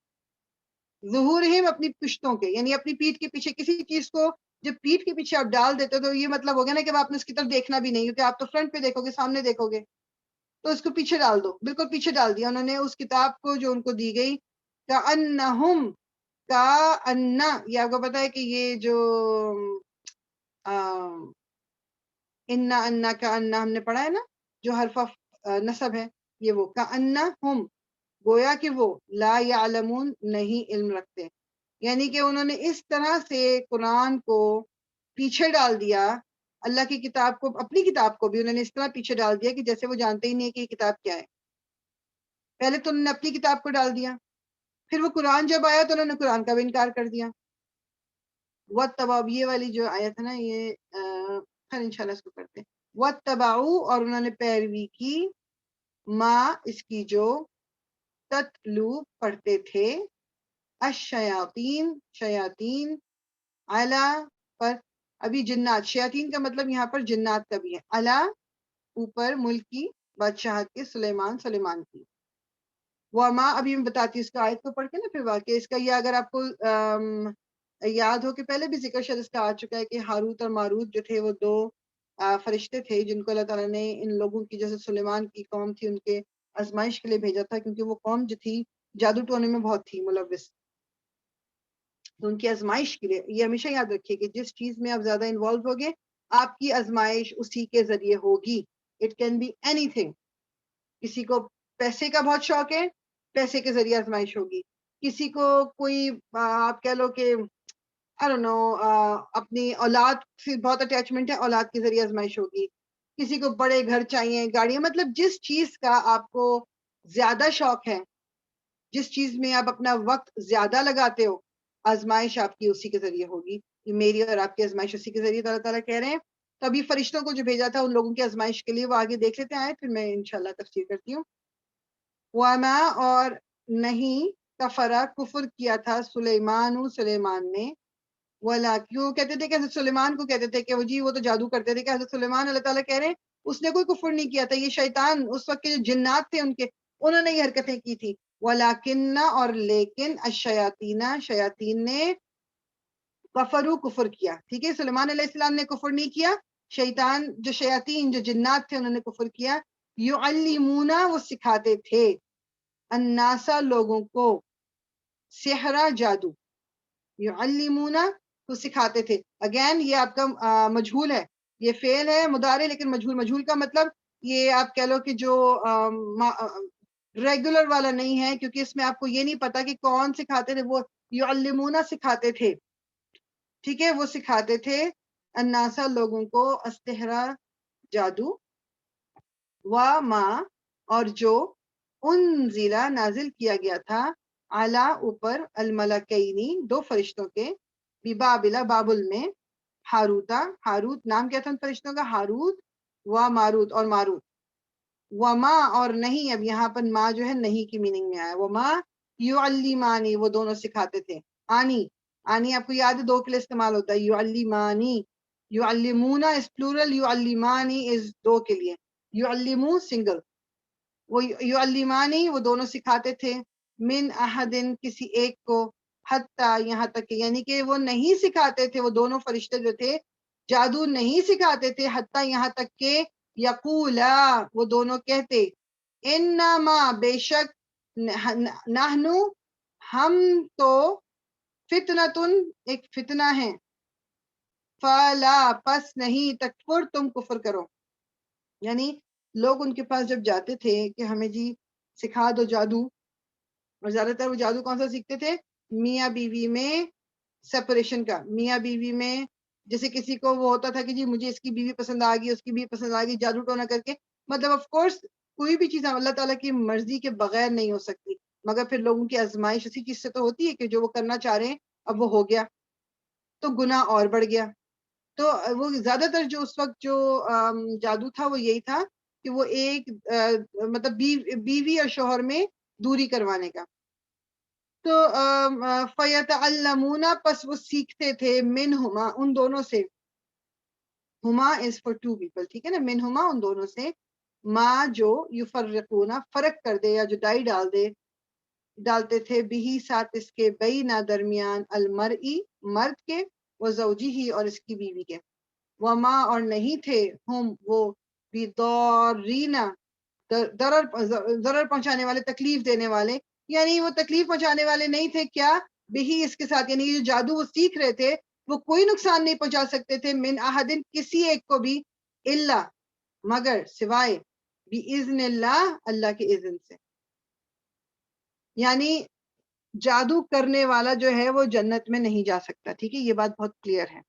A: ظہورہم, اپنی پشتوں کے, یعنی اپنی پیٹھ کے پیچھے. کسی چیز کو جب پیٹھ کے پیچھے آپ ڈال دیتے تو یہ مطلب ہو گیا نا کہ آپ نے اس کی طرف دیکھنا بھی نہیں, کیونکہ آپ تو فرنٹ پہ دیکھو گے, سامنے دیکھو گے, تو اس کو پیچھے ڈال دو, بالکل پیچھے ڈال دیا انہوں نے اس کتاب کو جو ان کو دی گئی. کأنہم, کأن, یہ آپ کو پتا ہے کہ یہ جو انا کأن ہم نے پڑھا ہے نا, جو حرف نصب ہے, یہ وہ کأنہم, گویا کہ وہ, لا یعلمون, نہیں علم رکھتے. یعنی کہ انہوں نے اس طرح سے قرآن کو پیچھے ڈال دیا, اللہ کی کتاب کو, اپنی کتاب کو بھی انہوں نے اس طرح پیچھے ڈال دیا کہ جیسے وہ جانتے ہی نہیں کہ یہ کتاب کیا ہے. پہلے تو انہوں نے اپنی کتاب کو ڈال دیا, پھر وہ قرآن جب آیا تو انہوں نے قرآن کا بھی انکار کر دیا. وَاتَّبَعُوا, یہ والی جو آیت ہے نا, یہ خیر انشاءاللہ اس کو کرتے ہیں. وَاتَّبَعُوا, اور انہوں نے پیروی کی, ما, اس کی جو, تتلو, پڑھتے تھے, الشیاطین, شیاطین, علی, پر. ابھی جنات, شیاطین کا مطلب یہاں پر جنات کا بھی ہے, علی, اوپر, ملکی, بادشاہت کے, سلیمان, سلیمان کی. وما, ابھی میں بتاتی ہوں اس کا آیت کو پڑھ کے نا پھر واقعہ اس کا. یہ اگر آپ کو یاد ہو کہ پہلے بھی ذکر شاید اس کا آ چکا ہے کہ ہاروت اور ماروت جو تھے وہ دو فرشتے تھے جن کو اللہ تعالیٰ نے ان لوگوں کی, جیسے سلیمان کی قوم تھی, ان کے آزمائش کے لیے بھیجا تھا, کیونکہ وہ قوم جو تھی جادو ٹونے میں بہت تھی ملوث, تو ان کی آزمائش کے لیے. یہ ہمیشہ یاد رکھیے کہ جس چیز میں آپ زیادہ انوالو ہوگے آپ کی آزمائش اسی کے ذریعے ہوگی. اٹ کین بی اینی تھنگ. کسی کو پیسے کا بہت شوق ہے, پیسے کے ذریعے آزمائش ہوگی. کسی کو کوئی آپ کہہ لو کہ I don't know, اپنی اولاد سے بہت اٹیچمنٹ ہے, اولاد کے ذریعے آزمائش ہوگی. کسی کو بڑے گھر چاہیے, گاڑیاں, مطلب جس چیز کا آپ کو زیادہ شوق ہے, جس چیز میں آپ اپنا وقت زیادہ لگاتے ہو, آزمائش آپ کی اسی کے ذریعے ہوگی. میری اور آپ کی آزمائش اسی کے ذریعے اللہ تعالیٰ کہہ رہے ہیں. تو ابھی فرشتوں کو جو بھیجا تھا ان لوگوں کی آزمائش کے لیے, وہ آگے دیکھ لیتے ہیں, پھر میں انشاءاللہ تفسیر کرتی ہوں. وما, اور نہیں, کفرا, کفر کیا تھا, سلیمان, سلیمان نے, ولا, کیوں کہتے تھے کہ حضرت سلیمان کو کہتے تھے کہ وہ جی وہ تو جادو کرتے تھے, کہ حضرت سلیمان, اللہ تعالیٰ کہہ رہے ہیں اس نے کوئی کفر نہیں کیا تھا. یہ شیطان, اس وقت کے جو جنات تھے ان کے, انہوں نے یہ حرکتیں کی تھی. وَلَكِنَّ اور لیکن الشیاطین شیاطین نے کفرو کفر کیا. ٹھیک ہے، سلیمان علیہ السلام نے کفر نہیں کیا، شیطان جو شیاطین جو جنات تھے انہوں نے کفر کیا. یعلمون وہ سکھاتے تھے، الناسا لوگوں کو، سحرا جادو. یعلمون تو سکھاتے تھے. اگین یہ آپ کا مجہول ہے، یہ فعل ہے مضارع لیکن مجہول. مجہول کا مطلب یہ آپ کہہ لو کہ جو ریگولر والا نہیں ہے، کیونکہ اس میں آپ کو یہ نہیں پتا کہ کون سکھاتے تھے. وہ یعلمون سکھاتے تھے، ٹھیک ہے، وہ سکھاتے تھے الناسا لوگوں کو، السحر جادو، وما اور جو انزلا نازل کیا گیا تھا، اعلی اوپر، الملکینی دو فرشتوں کے، ببابل بابل میں، ہاروتا ہاروت نام کیا تھا ان فرشتوں کا، ہاروت و ماروت اور ماروت. وما اور نہیں، اب یہاں پر ما جو ہے نہیں کی میننگ میں آیا. وما یعلمانی وہ دونوں سکھاتے تھے. آنی آنی آپ کو یاد ہے دو کے لیے استعمال ہوتا ہے، یعلمانی. یعلمونا اس پلورل، یعلمانی از دو کے لیے، یعلمو سنگل. وہ یعلمانی وہ دونوں سکھاتے تھے، من احدن کسی ایک کو، حتی یہاں تک کہ، یعنی کہ وہ نہیں سکھاتے تھے، وہ دونوں فرشتے جو تھے جادو نہیں سکھاتے تھے، حتی یہاں تک کہ یقولا وہ دونوں کہتے، انما بے شک، نحنو ہم تو، فتنتن ایک فتنہ ہے، فلا پس نہیں، تکفر تم کفر کرو. یعنی لوگ ان کے پاس جب جاتے تھے کہ ہمیں جی سکھا دو جادو، اور زیادہ تر وہ جادو کون سا سیکھتے تھے، میاں بیوی میں سپریشن کا. میاں بیوی میں جیسے کسی کو وہ ہوتا تھا کہ جی مجھے اس کی بیوی پسند آ گئی، اس کی بیوی پسند آ گئی، جادو ٹونا کر کے. مطلب آف کورس کوئی بھی چیز اللہ تعالیٰ کی مرضی کے بغیر نہیں ہو سکتی، مگر پھر لوگوں کی آزمائش اسی چیز سے تو ہوتی ہے کہ جو وہ کرنا چاہ رہے ہیں اب وہ ہو گیا تو گناہ اور بڑھ گیا. تو وہ زیادہ تر جو اس وقت جو جادو تھا وہ یہی تھا کہ وہ ایک مطلب بیوی اور شوہر میں دوری کروانے کا. تو فَيَتَعَلَّمُونَ پس وہ سیکھتے تھے، منہما ان دونوں سے، ہما از فار ٹو پیپل، ٹھیک ہے نا، منہما ان دونوں سے، ما جو یفرقون فرق کر دے یا جدائی ڈالتے تھے، بھی ساتھ اس کے، بینا درمیان، المرئی مرد کے، و زوجی اور اس کی بیوی کے. وما اور نہیں تھے، ہم وہ، بدارینا ضرر پہنچانے والے، تکلیف دینے والے، یعنی وہ تکلیف پہنچانے والے نہیں تھے، کیا بھی اس کے ساتھ، یعنی یہ جو جادو وہ سیکھ رہے تھے وہ کوئی نقصان نہیں پہنچا سکتے تھے، من احدن کسی ایک کو بھی، الا مگر، سوائے، باذن اللہ اللہ کے اذن سے. یعنی جادو کرنے والا جو ہے وہ جنت میں نہیں جا سکتا، ٹھیک ہے، یہ بات بہت کلیئر ہے.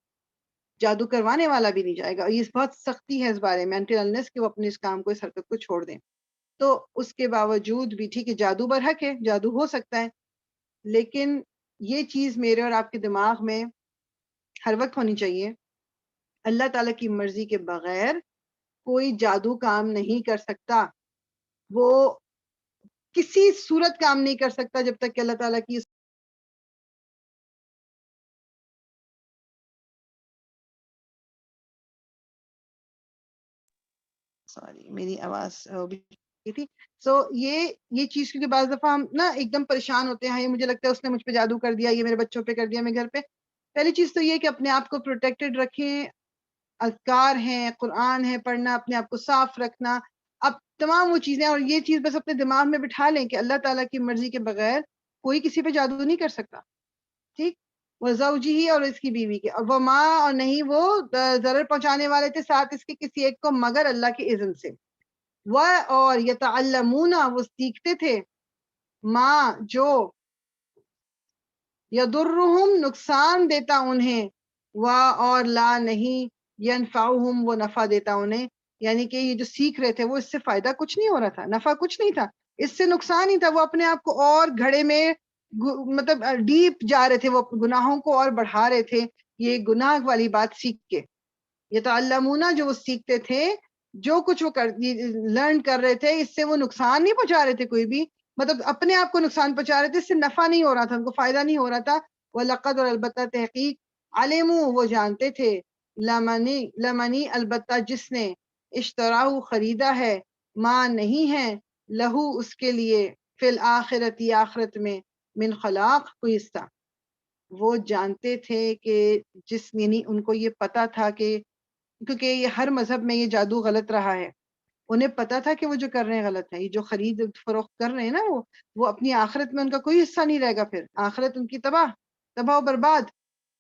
A: جادو کروانے والا بھی نہیں جائے گا، یہ بہت سختی ہے اس بارے میں، انٹل انلیس کہ وہ اپنے اس کام کو، اس حرکت کو چھوڑ دیں. تو اس کے باوجود بھی ٹھیک ہے جادو برحق ہے، جادو ہو سکتا ہے، لیکن یہ چیز میرے اور آپ کے دماغ میں ہر وقت ہونی چاہیے، اللہ تعالیٰ کی مرضی کے بغیر کوئی جادو کام نہیں کر سکتا، وہ کسی صورت کام نہیں کر سکتا جب تک کہ اللہ تعالیٰ کی سوری میری آواز تھی. یہ چیز کیونکہ بعض دفعہ ہم نا ایک دم پریشان ہوتے ہیں، یہ مجھے لگتا ہے اس نے مجھ پہ جادو کر دیا، یہ میرے بچوں پہ کر دیا، میں گھر پہ. پہلی چیز تو یہ کہ اپنے آپ کو پروٹیکٹڈ رکھیں، اذکار ہیں، قرآن ہے پڑھنا، اپنے آپ کو صاف رکھنا، اب تمام وہ چیزیں، اور یہ چیز بس اپنے دماغ میں بٹھا لیں کہ اللہ تعالیٰ کی مرضی کے بغیر کوئی کسی پہ جادو نہیں کر سکتا، ٹھیک. وہ زوجی ہی اور اس کی بیوی کے، اور وہ ماں اور نہیں وہ ضرر پہنچانے والے تھے ساتھ اس کے کسی ایک کو مگر اللہ کے اذن سے. وہ اور یتعلمون وہ سیکھتے تھے، ماں جو یضرہم نقصان دیتا انہیں، و اور لا نہیں، ینفعہم وہ نفع دیتا انہیں. یعنی کہ یہ جو سیکھ رہے تھے وہ اس سے فائدہ کچھ نہیں ہو رہا تھا، نفع کچھ نہیں تھا، اس سے نقصان ہی تھا. وہ اپنے آپ کو اور گھڑے میں مطلب ڈیپ جا رہے تھے، وہ گناہوں کو اور بڑھا رہے تھے یہ گناہ والی بات سیکھ کے. یتعلمون جو وہ سیکھتے تھے، جو کچھ وہ لرن کر رہے تھے، اس سے وہ نقصان نہیں پہنچا رہے تھے کوئی بھی، مطلب اپنے آپ کو نقصان پہنچا رہے تھے، اس سے نفع نہیں ہو رہا تھا، ان کو فائدہ نہیں ہو رہا تھا. وَلَقَدْ اور البتہ تحقیق، علموا وہ جانتے تھے، لمنی البتہ جس نے، اشتراہ خریدا ہے، ماں نہیں ہے، لہو اس کے لیے، فی الآخرتی آخرت میں من خلاق کوئی حصہ. وہ جانتے تھے کہ یعنی ان کو یہ پتا تھا کہ کیونکہ یہ ہر مذہب میں یہ جادو غلط رہا ہے، انہیں پتا تھا کہ وہ جو کر رہے ہیں غلط ہے. یہ جو خرید فروخت کر رہے ہیں نا وہ اپنی آخرت میں ان کا کوئی حصہ نہیں رہے گا، پھر آخرت ان کی تباہ و برباد.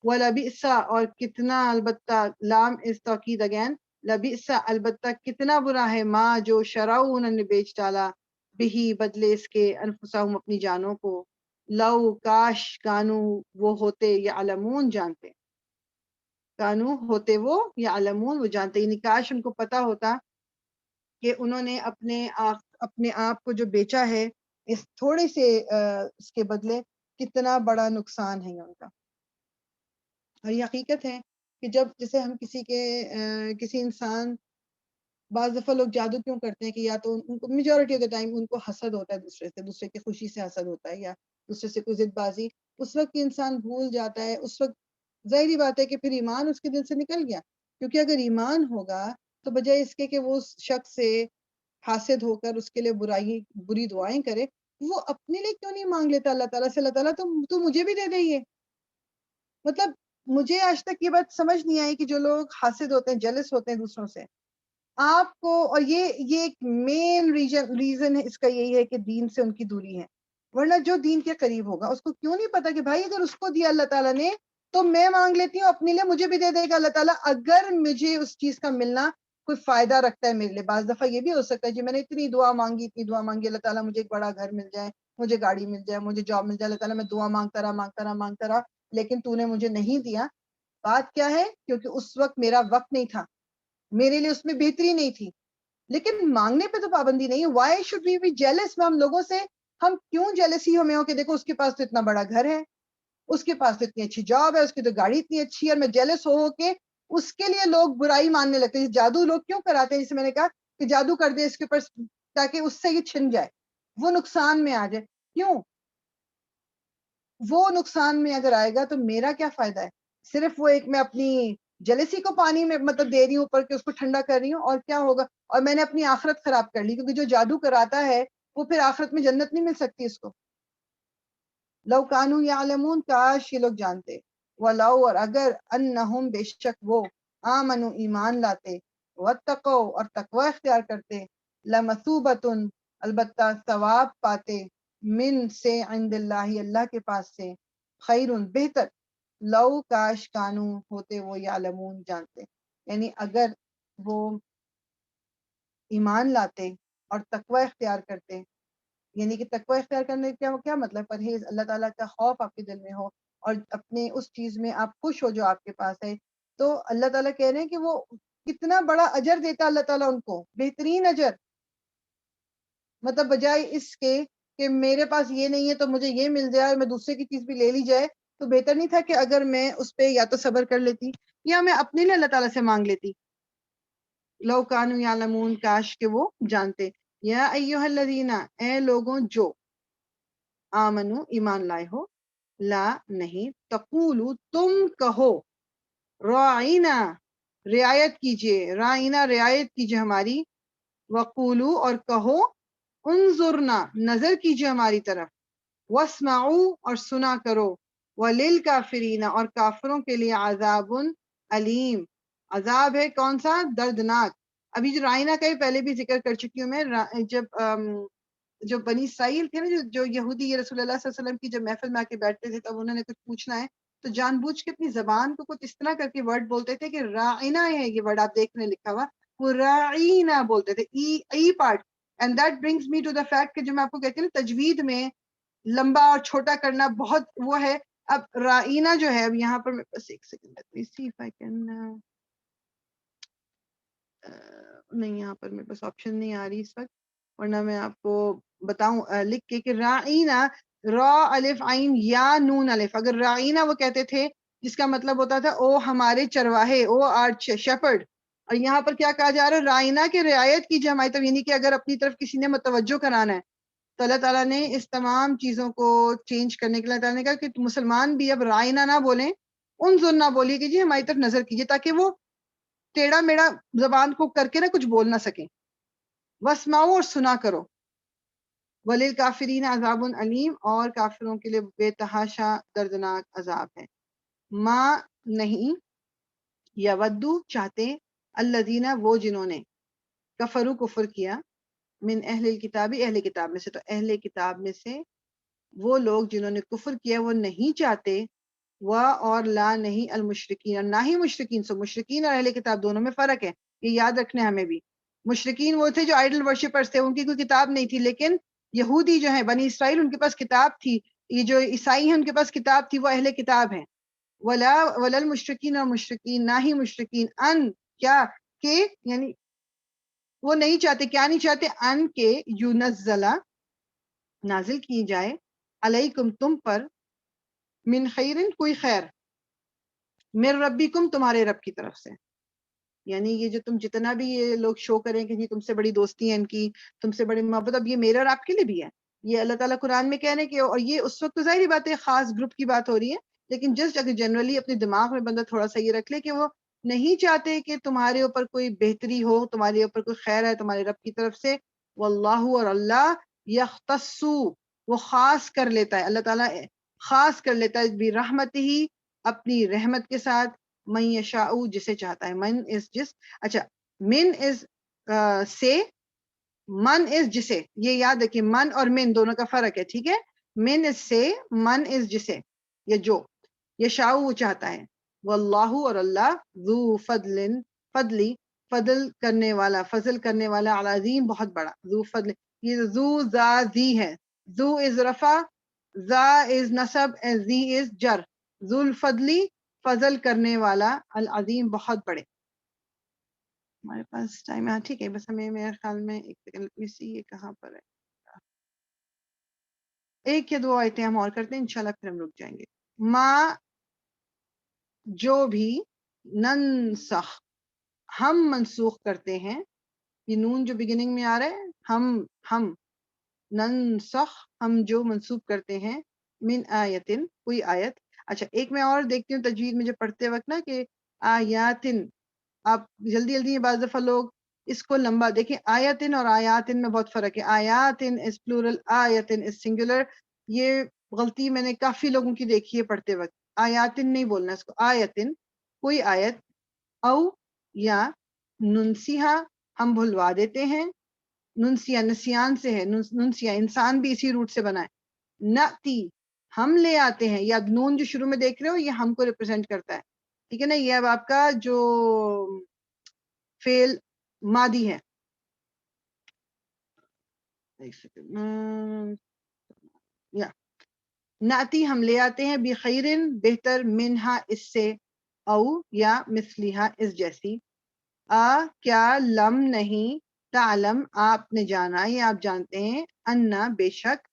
A: وَلَبِئْسَ اور کتنا، البتہ لام اس توکید اگین، لبئس البتہ کتنا برا ہے، ما جو شرعوا انہوں نے بیچ ڈالا، بہی بدلے اس کے، انفسہم اپنی جانوں کو، لو کاش کانو وہ ہوتے، یعلمون جانتے، کانو ہوتے وہ یعلمون وہ جانتے، یعنی کاش ان کو پتا ہوتا کہ انہوں نے اپنے آپ کو جو بیچا ہے اس تھوڑے سے اس کے بدلے کتنا بڑا نقصان ہے ان کا. اور یہ حقیقت ہے کہ جب جیسے ہم کسی انسان، بعض دفعہ لوگ جادو کیوں کرتے ہیں کہ یا تو ان کو میجورٹی آف دا ٹائم ان کو حسد ہوتا ہے دوسرے کی خوشی سے حسد ہوتا ہے، یا دوسرے سے کوئی ضد بازی، اس وقت یہ انسان بھول جاتا ہے. اس وقت ظاہری بات ہے کہ پھر ایمان اس کے دل سے نکل گیا، کیونکہ اگر ایمان ہوگا تو بجائے اس کے کہ وہ اس شخص سے حاسد ہو کر اس کے لیے بری دعائیں کرے، وہ اپنے لیے کیوں نہیں مانگ لیتا اللہ تعالیٰ سے، اللہ تعالیٰ تو مجھے بھی دے دے. یہ مطلب مجھے آج تک یہ بات سمجھ نہیں آئی کہ جو لوگ حاسد ہوتے ہیں، جیلس ہوتے ہیں دوسروں سے، آپ کو، اور یہ ایک مین ریزن ہے اس کا، یہی ہے کہ دین سے ان کی دوری ہے. ورنہ جو دین کے قریب ہوگا اس کو کیوں نہیں پتا کہ بھائی اگر اس کو دیا اللہ تعالیٰ نے تو میں مانگ لیتی ہوں اپنے لیے، مجھے بھی دے دے گا اللہ تعالیٰ، اگر مجھے اس چیز کا ملنا کوئی فائدہ رکھتا ہے میرے لیے. بعض دفعہ یہ بھی ہو سکتا ہے جی میں نے اتنی دعا مانگی اللہ تعالیٰ مجھے ایک بڑا گھر مل جائے، مجھے گاڑی مل جائے، مجھے جاب مل جائے، اللہ تعالیٰ میں دعا مانگتا رہا لیکن تو نے مجھے نہیں دیا. بات کیا ہے؟ کیونکہ اس وقت میرا وقت نہیں تھا، میرے لیے اس میں بہتری نہیں تھی. لیکن مانگنے پہ تو پابندی نہیں ہے. Why should we be jealous? میں ہم لوگوں سے ہم کیوں جیلسی ہمیں ہو کہ دیکھو اس کے پاس تو اتنا بڑا گھر ہے، اس کے پاس تو اتنی اچھی جاب ہے، اس کی تو گاڑی اتنی اچھی ہے، اور میں جیلس ہو کے اس کے لیے لوگ برائی ماننے لگتے ہیں. جادو لوگ کیوں کراتے ہیں؟ جسے میں نے کہا کہ جادو کر دے اس کے اوپر تاکہ اس سے یہ چھن جائے، وہ نقصان میں آ جائے. کیوں؟ وہ نقصان میں اگر آئے گا تو میرا کیا فائدہ ہے؟ صرف وہ ایک میں اپنی جلیسی کو پانی میں مطلب دے رہی ہوں اوپر کے اس کو ٹھنڈا کر رہی ہوں، اور کیا ہوگا؟ اور میں نے اپنی آخرت خراب کر لی، کیونکہ جو جادو کراتا ہے وہ پھر آخرت میں جنت نہیں مل سکتی اس کو. لو کانو یعلمون کاش یہ لوگ جانتے، ولو اور اگر انہم بے شک وہ آمنو ایمان لاتے، واتقو اور تقوی اختیار کرتے، لمثوبتن البتہ ثواب پاتے، من سے عند اللہ اللہ کے پاس سے، خیرن بہتر، لو کاش کانو ہوتے وہ یعلمون جانتے. یعنی اگر وہ ایمان لاتے اور تقوی اختیار کرتے، یعنی کہ تقوی اختیار کرنے کا کیا مطلب؟ پرہیز، اللہ تعالیٰ کا خوف آپ کے دل میں ہو، اور اپنے اس چیز میں آپ خوش ہو جو آپ کے پاس ہے. تو اللہ تعالیٰ کہہ رہے ہیں کہ وہ کتنا بڑا اجر دیتا اللہ تعالیٰ ان کو، بہترین اجر. مطلب بجائے اس کے کہ میرے پاس یہ نہیں ہے تو مجھے یہ مل جائے اور میں دوسرے کی چیز بھی لے لی جائے، تو بہتر نہیں تھا کہ اگر میں اس پہ یا تو صبر کر لیتی یا میں اپنے لیے اللہ تعالیٰ سے مانگ لیتی. لو کانوا یعلمون کاش کہ وہ جانتے. یا ایھا الذین اے لوگوں جو آمنو ایمان لائے ہو، لا نہیں، تقولو تم کہو، راعینا رعایت کیجئے، رائنا رعایت کیجئے ہماری، وقولو اور کہو، انظرنا نظر کیجئے ہماری طرف، واسمعوا اور سنا کرو، وللکافرین اور کافروں کے لیے عذاب علیم، عذاب ہے کون سا؟ دردناک. ابھی جو رائنا کا پہلے بھی ذکر کر چکی ہوں میں، جو بنی اسرائیل تھے نا، جو یہودی، یہ رسول اللہ صلی اللہ علیہ وسلم کی جب محفل میں آ کے بیٹھتے تھے تب انہوں نے کچھ پوچھنا ہے تو جان بوجھ کے اپنی زبان کو کچھ اس طرح کر کے ورڈ بولتے تھے کہ رائنا ہے، یہ ورڈ آپ دیکھ رہے ہیں لکھا ہوا، وہ رائنا بولتے تھے، a part. And that brings me to the fact کہ جو میں آپ کو کہتی ہوں نا، تجوید میں لمبا اور چھوٹا کرنا بہت وہ ہے. اب رائنا جو ہے، اب یہاں پر میرے پاس ایک سیکنڈ نہیں، یہاں پر میرے پاس آپشن نہیں آ رہی اس وقت، ورنہ میں آپ کو بتاؤں لکھ کے کہ رائنا، را الف عین یا نون الف. اگر رائنا وہ کہتے تھے جس کا مطلب ہوتا تھا او ہمارے چرواہے، او آر شیپرڈ، اور یہاں پر کیا کہا جا رہا ہے؟ رائنا کی رعایت کیجیے ہماری طرف، یعنی کہ اگر اپنی طرف کسی نے متوجہ کرانا ہے تو اللہ تعالیٰ نے اس تمام چیزوں کو چینج کرنے کے لیے اللہ تعالیٰ نے کہا کہ مسلمان بھی اب رائنا نہ بولیں، انظر نہ بولیے کہ جی ہماری طرف نظر کیجیے، تاکہ وہ ٹیڑھا میڑا زبان کو کر کے نہ کچھ بول نہ سکیں. واسمعوا اور سنا کرو. وَلِلْكَافِرِينَ عَذَابٌ علیم، اور کافروں کے لیے بے تحاشا دردناک عذاب ہے. ما نہیں، یودو چاہتے، الذین وہ جنہوں نے، کفروا کفر کیا، من اہل الکتاب اہل کتاب میں سے، تو اہل کتاب میں سے وہ لوگ جنہوں نے کفر کیا وہ نہیں چاہتے، و اور لا نہیں، المشرکین اور نہ ہی مشرکین. سو مشرکین اور اہل کتاب دونوں میں فرق ہے، یہ یاد رکھنا ہے ہمیں بھی. مشرکین وہ تھے جو آئیڈل ورشپرز تھے، ان کی کوئی کتاب نہیں تھی، لیکن یہودی جو ہیں بنی اسرائیل ان کے پاس کتاب تھی. یہ جو عیسائی ہیں ان کے پاس کتاب تھی، وہ اہل کتاب ہیں. ولا المشرکین اور مشرکین نہ ہی مشرکین، ان کیا کہ یعنی وہ نہیں چاہتے، کیا نہیں چاہتے، ان کے یونزلہ نازل کی جائے، علیکم تم پر، من خیرن کوئی خیر، من ربکم تمہارے رب کی طرف سے. یعنی یہ جو تم جتنا بھی یہ لوگ شو کریں کہ جی تم سے بڑی دوستی ہے ان کی، تم سے بڑی محبت، اب یہ میرے اور آپ کے لیے بھی ہے. یہ اللہ تعالیٰ قرآن میں کہنے کہ، اور یہ اس وقت تو ظاہری بات ہے خاص گروپ کی بات ہو رہی ہے، لیکن جسٹ اگر جنرلی اپنے دماغ میں بندہ تھوڑا سا یہ رکھ لے کہ وہ نہیں چاہتے کہ تمہارے اوپر کوئی بہتری ہو، تمہارے اوپر کوئی خیر ہے تمہارے رب کی طرف سے. واللہ اور اللہ، یختصو وہ خاص کر لیتا ہے، اللہ تعالیٰ خاص کر لیتا ہے برحمت ہی اپنی رحمت کے ساتھ، من یشاء جسے چاہتا ہے. من از جس، اچھا من از سے، من از جسے، یہ یاد رکھیے من اور من دونوں کا فرق ہے، ٹھیک ہے. من از سے، من از جسے یا جو، یشاء وہ چاہتا ہے. واللہ اور اللہ، ذو فضل فضلی فضل کرنے والا، فضل کرنے والا، العظیم بہت بڑا، ذو فضل. یہ ذو ذا ذی ہے، ذو از رفع، ذا از نصب، ذی از جر. ذو الفضلی فضل کرنے والا، العظیم بہت بڑے. ہمارے پاس ٹائم ہے، ٹھیک ہے، بس ہمیں میرے خیال میں ایک سیکنڈ اسی یہ کہاں پر ہے، ایک یا دو آیتیں ہم اور کرتے ہیں انشاءاللہ پھر ہم رک جائیں گے. ما جو بھی، ننسخ ہم منسوخ کرتے ہیں، یہ نون جو بگننگ میں آ رہا ہے، ہم ننسخ ہم جو منسوخ کرتے ہیں، من آیتن کوئی آیت. اچھا ایک میں اور دیکھتی ہوں تجوید میں جو پڑھتے وقت نا کہ آیاتن، آپ جلدی جلدی بعض دفعہ لوگ اس کو لمبا دیکھیں، آیاتن اور آیاتن میں بہت فرق ہے. آیاتن از پلورل، آیاتن از سنگولر. یہ غلطی میں نے کافی لوگوں کی دیکھی ہے پڑھتے وقت. آیاتن نہیں بولنا اس کو، آیاتن کوئی آیت، او یا ننسیہا ہم بھلوا دیتے ہیں. ننسیا نسیان سے ہے، ننسیا انسان بھی اسی روٹ سے بنا ہے. نأتی ہم لے آتے ہیں، یا نون جو شروع میں دیکھ رہے ہو یہ ہم کو ریپرزینٹ کرتا ہے، ٹھیک ہے نا. یہ اب آپ کا جو فعل ماضی ہے، ایک سیکنڈ، یا ناتی ہم لے آتے ہیں، بخیرن بہتر، منہا اس سے، او یا مثلیہا اس جیسی. کیا لم نہیں، تعلم آپ نے جانا یا آپ جانتے ہیں، انا بے شک،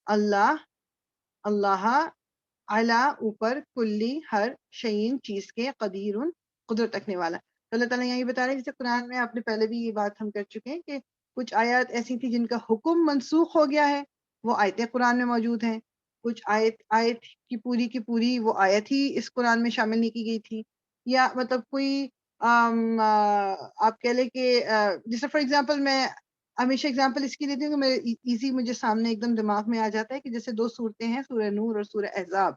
A: اللہ اللہ علا اوپر، کلی ہر شعین چیز کے، قدیر قدرت رکھنے والا. تو اللہ تعالیٰ یہاں یہ بتا رہے ہیں جیسے قرآن میں آپ نے پہلے بھی یہ بات ہم کر چکے ہیں کہ کچھ آیات ایسی تھی جن کا حکم منسوخ ہو گیا ہے، وہ آیتیں قرآن میں موجود ہیں. کچھ آیت کی پوری وہ آیت ہی اس قرآن میں شامل نہیں کی گئی تھی، یا مطلب کوئی آپ کہہ لیں کہ جیسے فار ایگزامپل میں ہمیشہ اگزامپل اس کی دیتی ہوں کہ میں ایزی مجھے سامنے ایک دم دماغ میں آ جاتا ہے کہ جیسے دو صورتیں ہیں، سورہ نور اور سورہ احزاب.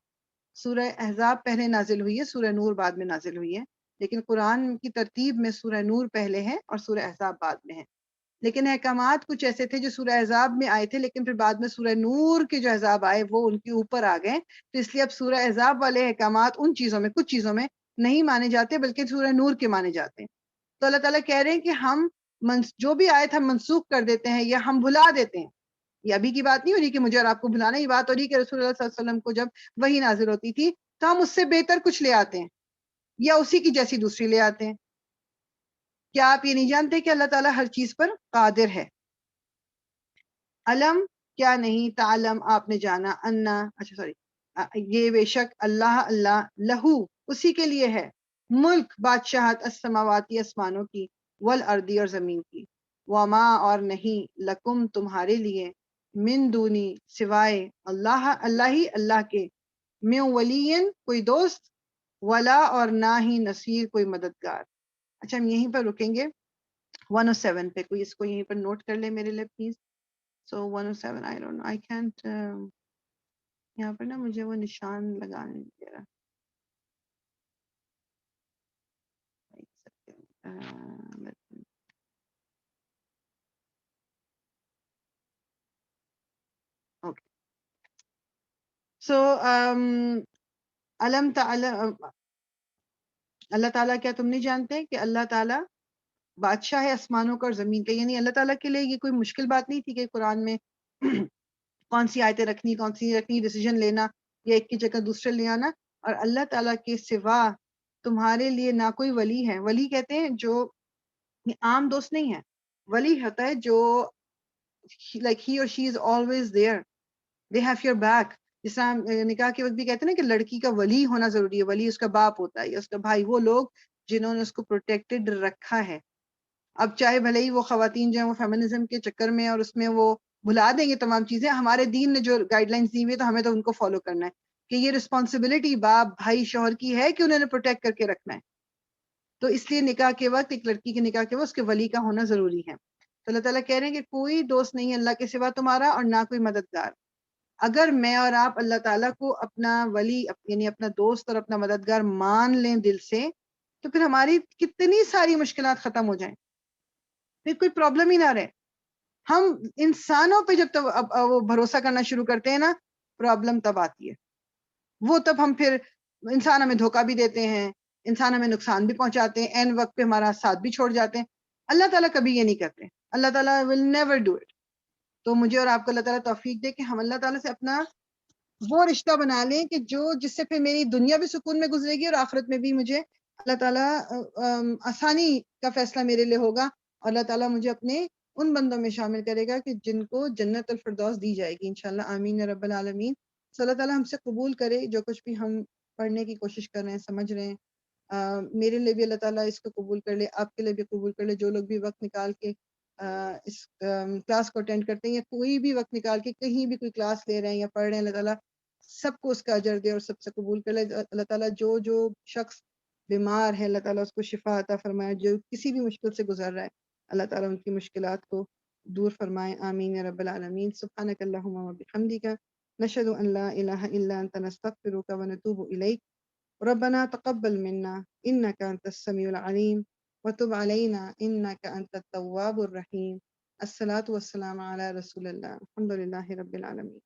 A: سورہ احزاب پہلے نازل ہوئی ہے، سورہ نور بعد میں نازل ہوئی ہے، لیکن قرآن کی ترتیب میں سورہ نور پہلے ہے اور سورہ احزاب بعد میں ہے. لیکن احکامات کچھ ایسے تھے جو سورہ احزاب میں آئے تھے، لیکن پھر بعد میں سورہ نور کے جو احزاب آئے وہ ان کے اوپر آ گئے، تو اس لیے اب سورہ احزاب والے احکامات ان چیزوں میں، کچھ چیزوں میں نہیں مانے جاتے بلکہ سورہ نور کے مانے جاتے ہیں. تو اللہ تعالیٰ کہہ رہے ہیں کہ ہم جو بھی آیت ہم منسوخ کر دیتے ہیں یا ہم بھلا دیتے ہیں. یہ ابھی کی بات نہیں ہو رہی کہ مجھے اور آپ کو بھلانا، یہ بات ہو رہی کہ رسول اللہ صلی اللہ علیہ وسلم کو جب وحی نازل ہوتی تھی تو ہم اس سے بہتر کچھ لے آتے ہیں یا اسی کی جیسی دوسری لے آتے ہیں. کیا آپ یہ نہیں جانتے کہ اللہ تعالیٰ ہر چیز پر قادر ہے؟ علم کیا نہیں، تعلم آپ نے جانا، انا اچھا سوری یہ بے شک اللہ اللہ، لہو اسی کے لیے ہے، ملک بادشاہت، السماواتی آسمانوں کی، والارضی اور زمین کی، وما اور نہیں، لکم تمہارے لیے، من دونی سوائے اللہ اللہ ہی اللہ کے، من ولین کوئی دوست، ولا اور نہ ہی نصیر کوئی مددگار. اچھا ہم یہیں پر رکیں گے 107 پہ، کوئی اس کو یہیں پر نوٹ کر لے میرے لیے please. So 107, I don't know, I can't یہاں پر نا مجھے وہ نشان لگانے نہیں دے رہا. ایک سیکنڈ. اوکے. سو علم تعالی اللہ تعالیٰ کیا تم نہیں جانتے کہ اللہ تعالیٰ بادشاہ ہے آسمانوں کا اور زمین کا. یعنی اللہ تعالیٰ کے لیے یہ کوئی مشکل بات نہیں تھی کہ قرآن میں کون سی آیتیں رکھنی کون سی نہیں رکھنی، ڈیسیجن لینا یا ایک کی جگہ دوسرے لے آنا. اور اللہ تعالیٰ کے سوا تمہارے لیے نہ کوئی ولی ہے. ولی کہتے ہیں جو عام دوست نہیں ہے. ولی ہوتا ہے جو like he or she is always there, they have your back. جس طرح ہم نکاح کے وقت بھی کہتے ہیں نا کہ لڑکی کا ولی ہونا ضروری ہے. ولی اس کا باپ ہوتا ہے یا اس کا بھائی، وہ لوگ جنہوں نے اس کو پروٹیکٹڈ رکھا ہے. اب چاہے بھلے ہی وہ خواتین جو ہیں وہ فیمنزم کے چکر میں اور اس میں وہ بھلا دیں گے تمام چیزیں، ہمارے دین نے جو گائیڈ لائنس دی ہوئی ہے تو ہمیں تو ان کو فالو کرنا ہے کہ یہ رسپانسبلٹی باپ بھائی شوہر کی ہے کہ انہوں نے پروٹیکٹ کر کے رکھنا ہے. تو اس لیے نکاح کے وقت ایک لڑکی کے نکاح کے وقت اس کے ولی کا ہونا ضروری ہے. تو اللہ تعالیٰ کہہ رہے ہیں کہ کوئی دوست نہیں ہے اللہ کے سوا تمہارا اور نہ کوئی مددگار. اگر میں اور آپ اللہ تعالیٰ کو اپنا ولی یعنی اپنا دوست اور اپنا مددگار مان لیں دل سے، تو پھر ہماری کتنی ساری مشکلات ختم ہو جائیں، پھر کوئی پرابلم ہی نہ رہے. ہم انسانوں پہ جب تک وہ بھروسہ کرنا شروع کرتے ہیں نا، پرابلم تب آتی ہے. وہ تب ہم پھر انسان ہمیں دھوکہ بھی دیتے ہیں، انسان ہمیں نقصان بھی پہنچاتے ہیں، عین وقت پہ ہمارا ساتھ بھی چھوڑ جاتے ہیں. اللہ تعالیٰ کبھی یہ نہیں کرتے. اللہ تعالیٰ ول نیور ڈو اٹ. تو مجھے اور آپ کو اللہ تعالیٰ توفیق دے کہ ہم اللہ تعالیٰ سے اپنا وہ رشتہ بنا لیں کہ جس سے پھر میری دنیا بھی سکون میں گزرے گی اور آخرت میں بھی مجھے اللہ تعالیٰ آسانی کا فیصلہ میرے لیے ہوگا. اور اللہ تعالیٰ مجھے اپنے ان بندوں میں شامل کرے گا کہ جن کو جنت الفردوس دی جائے گی انشاءاللہ. آمین یا رب العالمین. صلی اللہ تعالیٰ ہم سے قبول کرے جو کچھ بھی ہم پڑھنے کی کوشش کر رہے ہیں، سمجھ رہے ہیں. میرے لیے بھی اللہ تعالیٰ اس کو قبول کر لے، آپ کے لیے بھی قبول کر لے. جو لوگ بھی وقت نکال کے اس کلاس کو اٹینڈ کرتے ہیں یا کوئی بھی وقت نکال کے کہیں بھی کوئی کلاس لے رہے ہیں یا پڑھ رہے ہیں، اللہ تعالیٰ سب کو اس کا اجر دے اور سب سے قبول کر لے. اللہ تعالیٰ جو شخص بیمار ہے اللہ تعالیٰ اس کو شفا عطا فرمائے. جو کسی بھی مشکل سے گزر رہا ہے اللہ تعالیٰ ان کی مشکلات کو دور فرمائے. آمین یا رب العالمین. سبحانک اللہم و بحمدک، نشہد ان لا الہ الا انت، نستغفرک و نتوب الیک. ربنا تقبل منا انک انت السمیع العلیم وتب علینا انک انت التواب الرحیم. الصلاۃ والسلام علی رسول اللہ. الحمد للہ رب العالمین.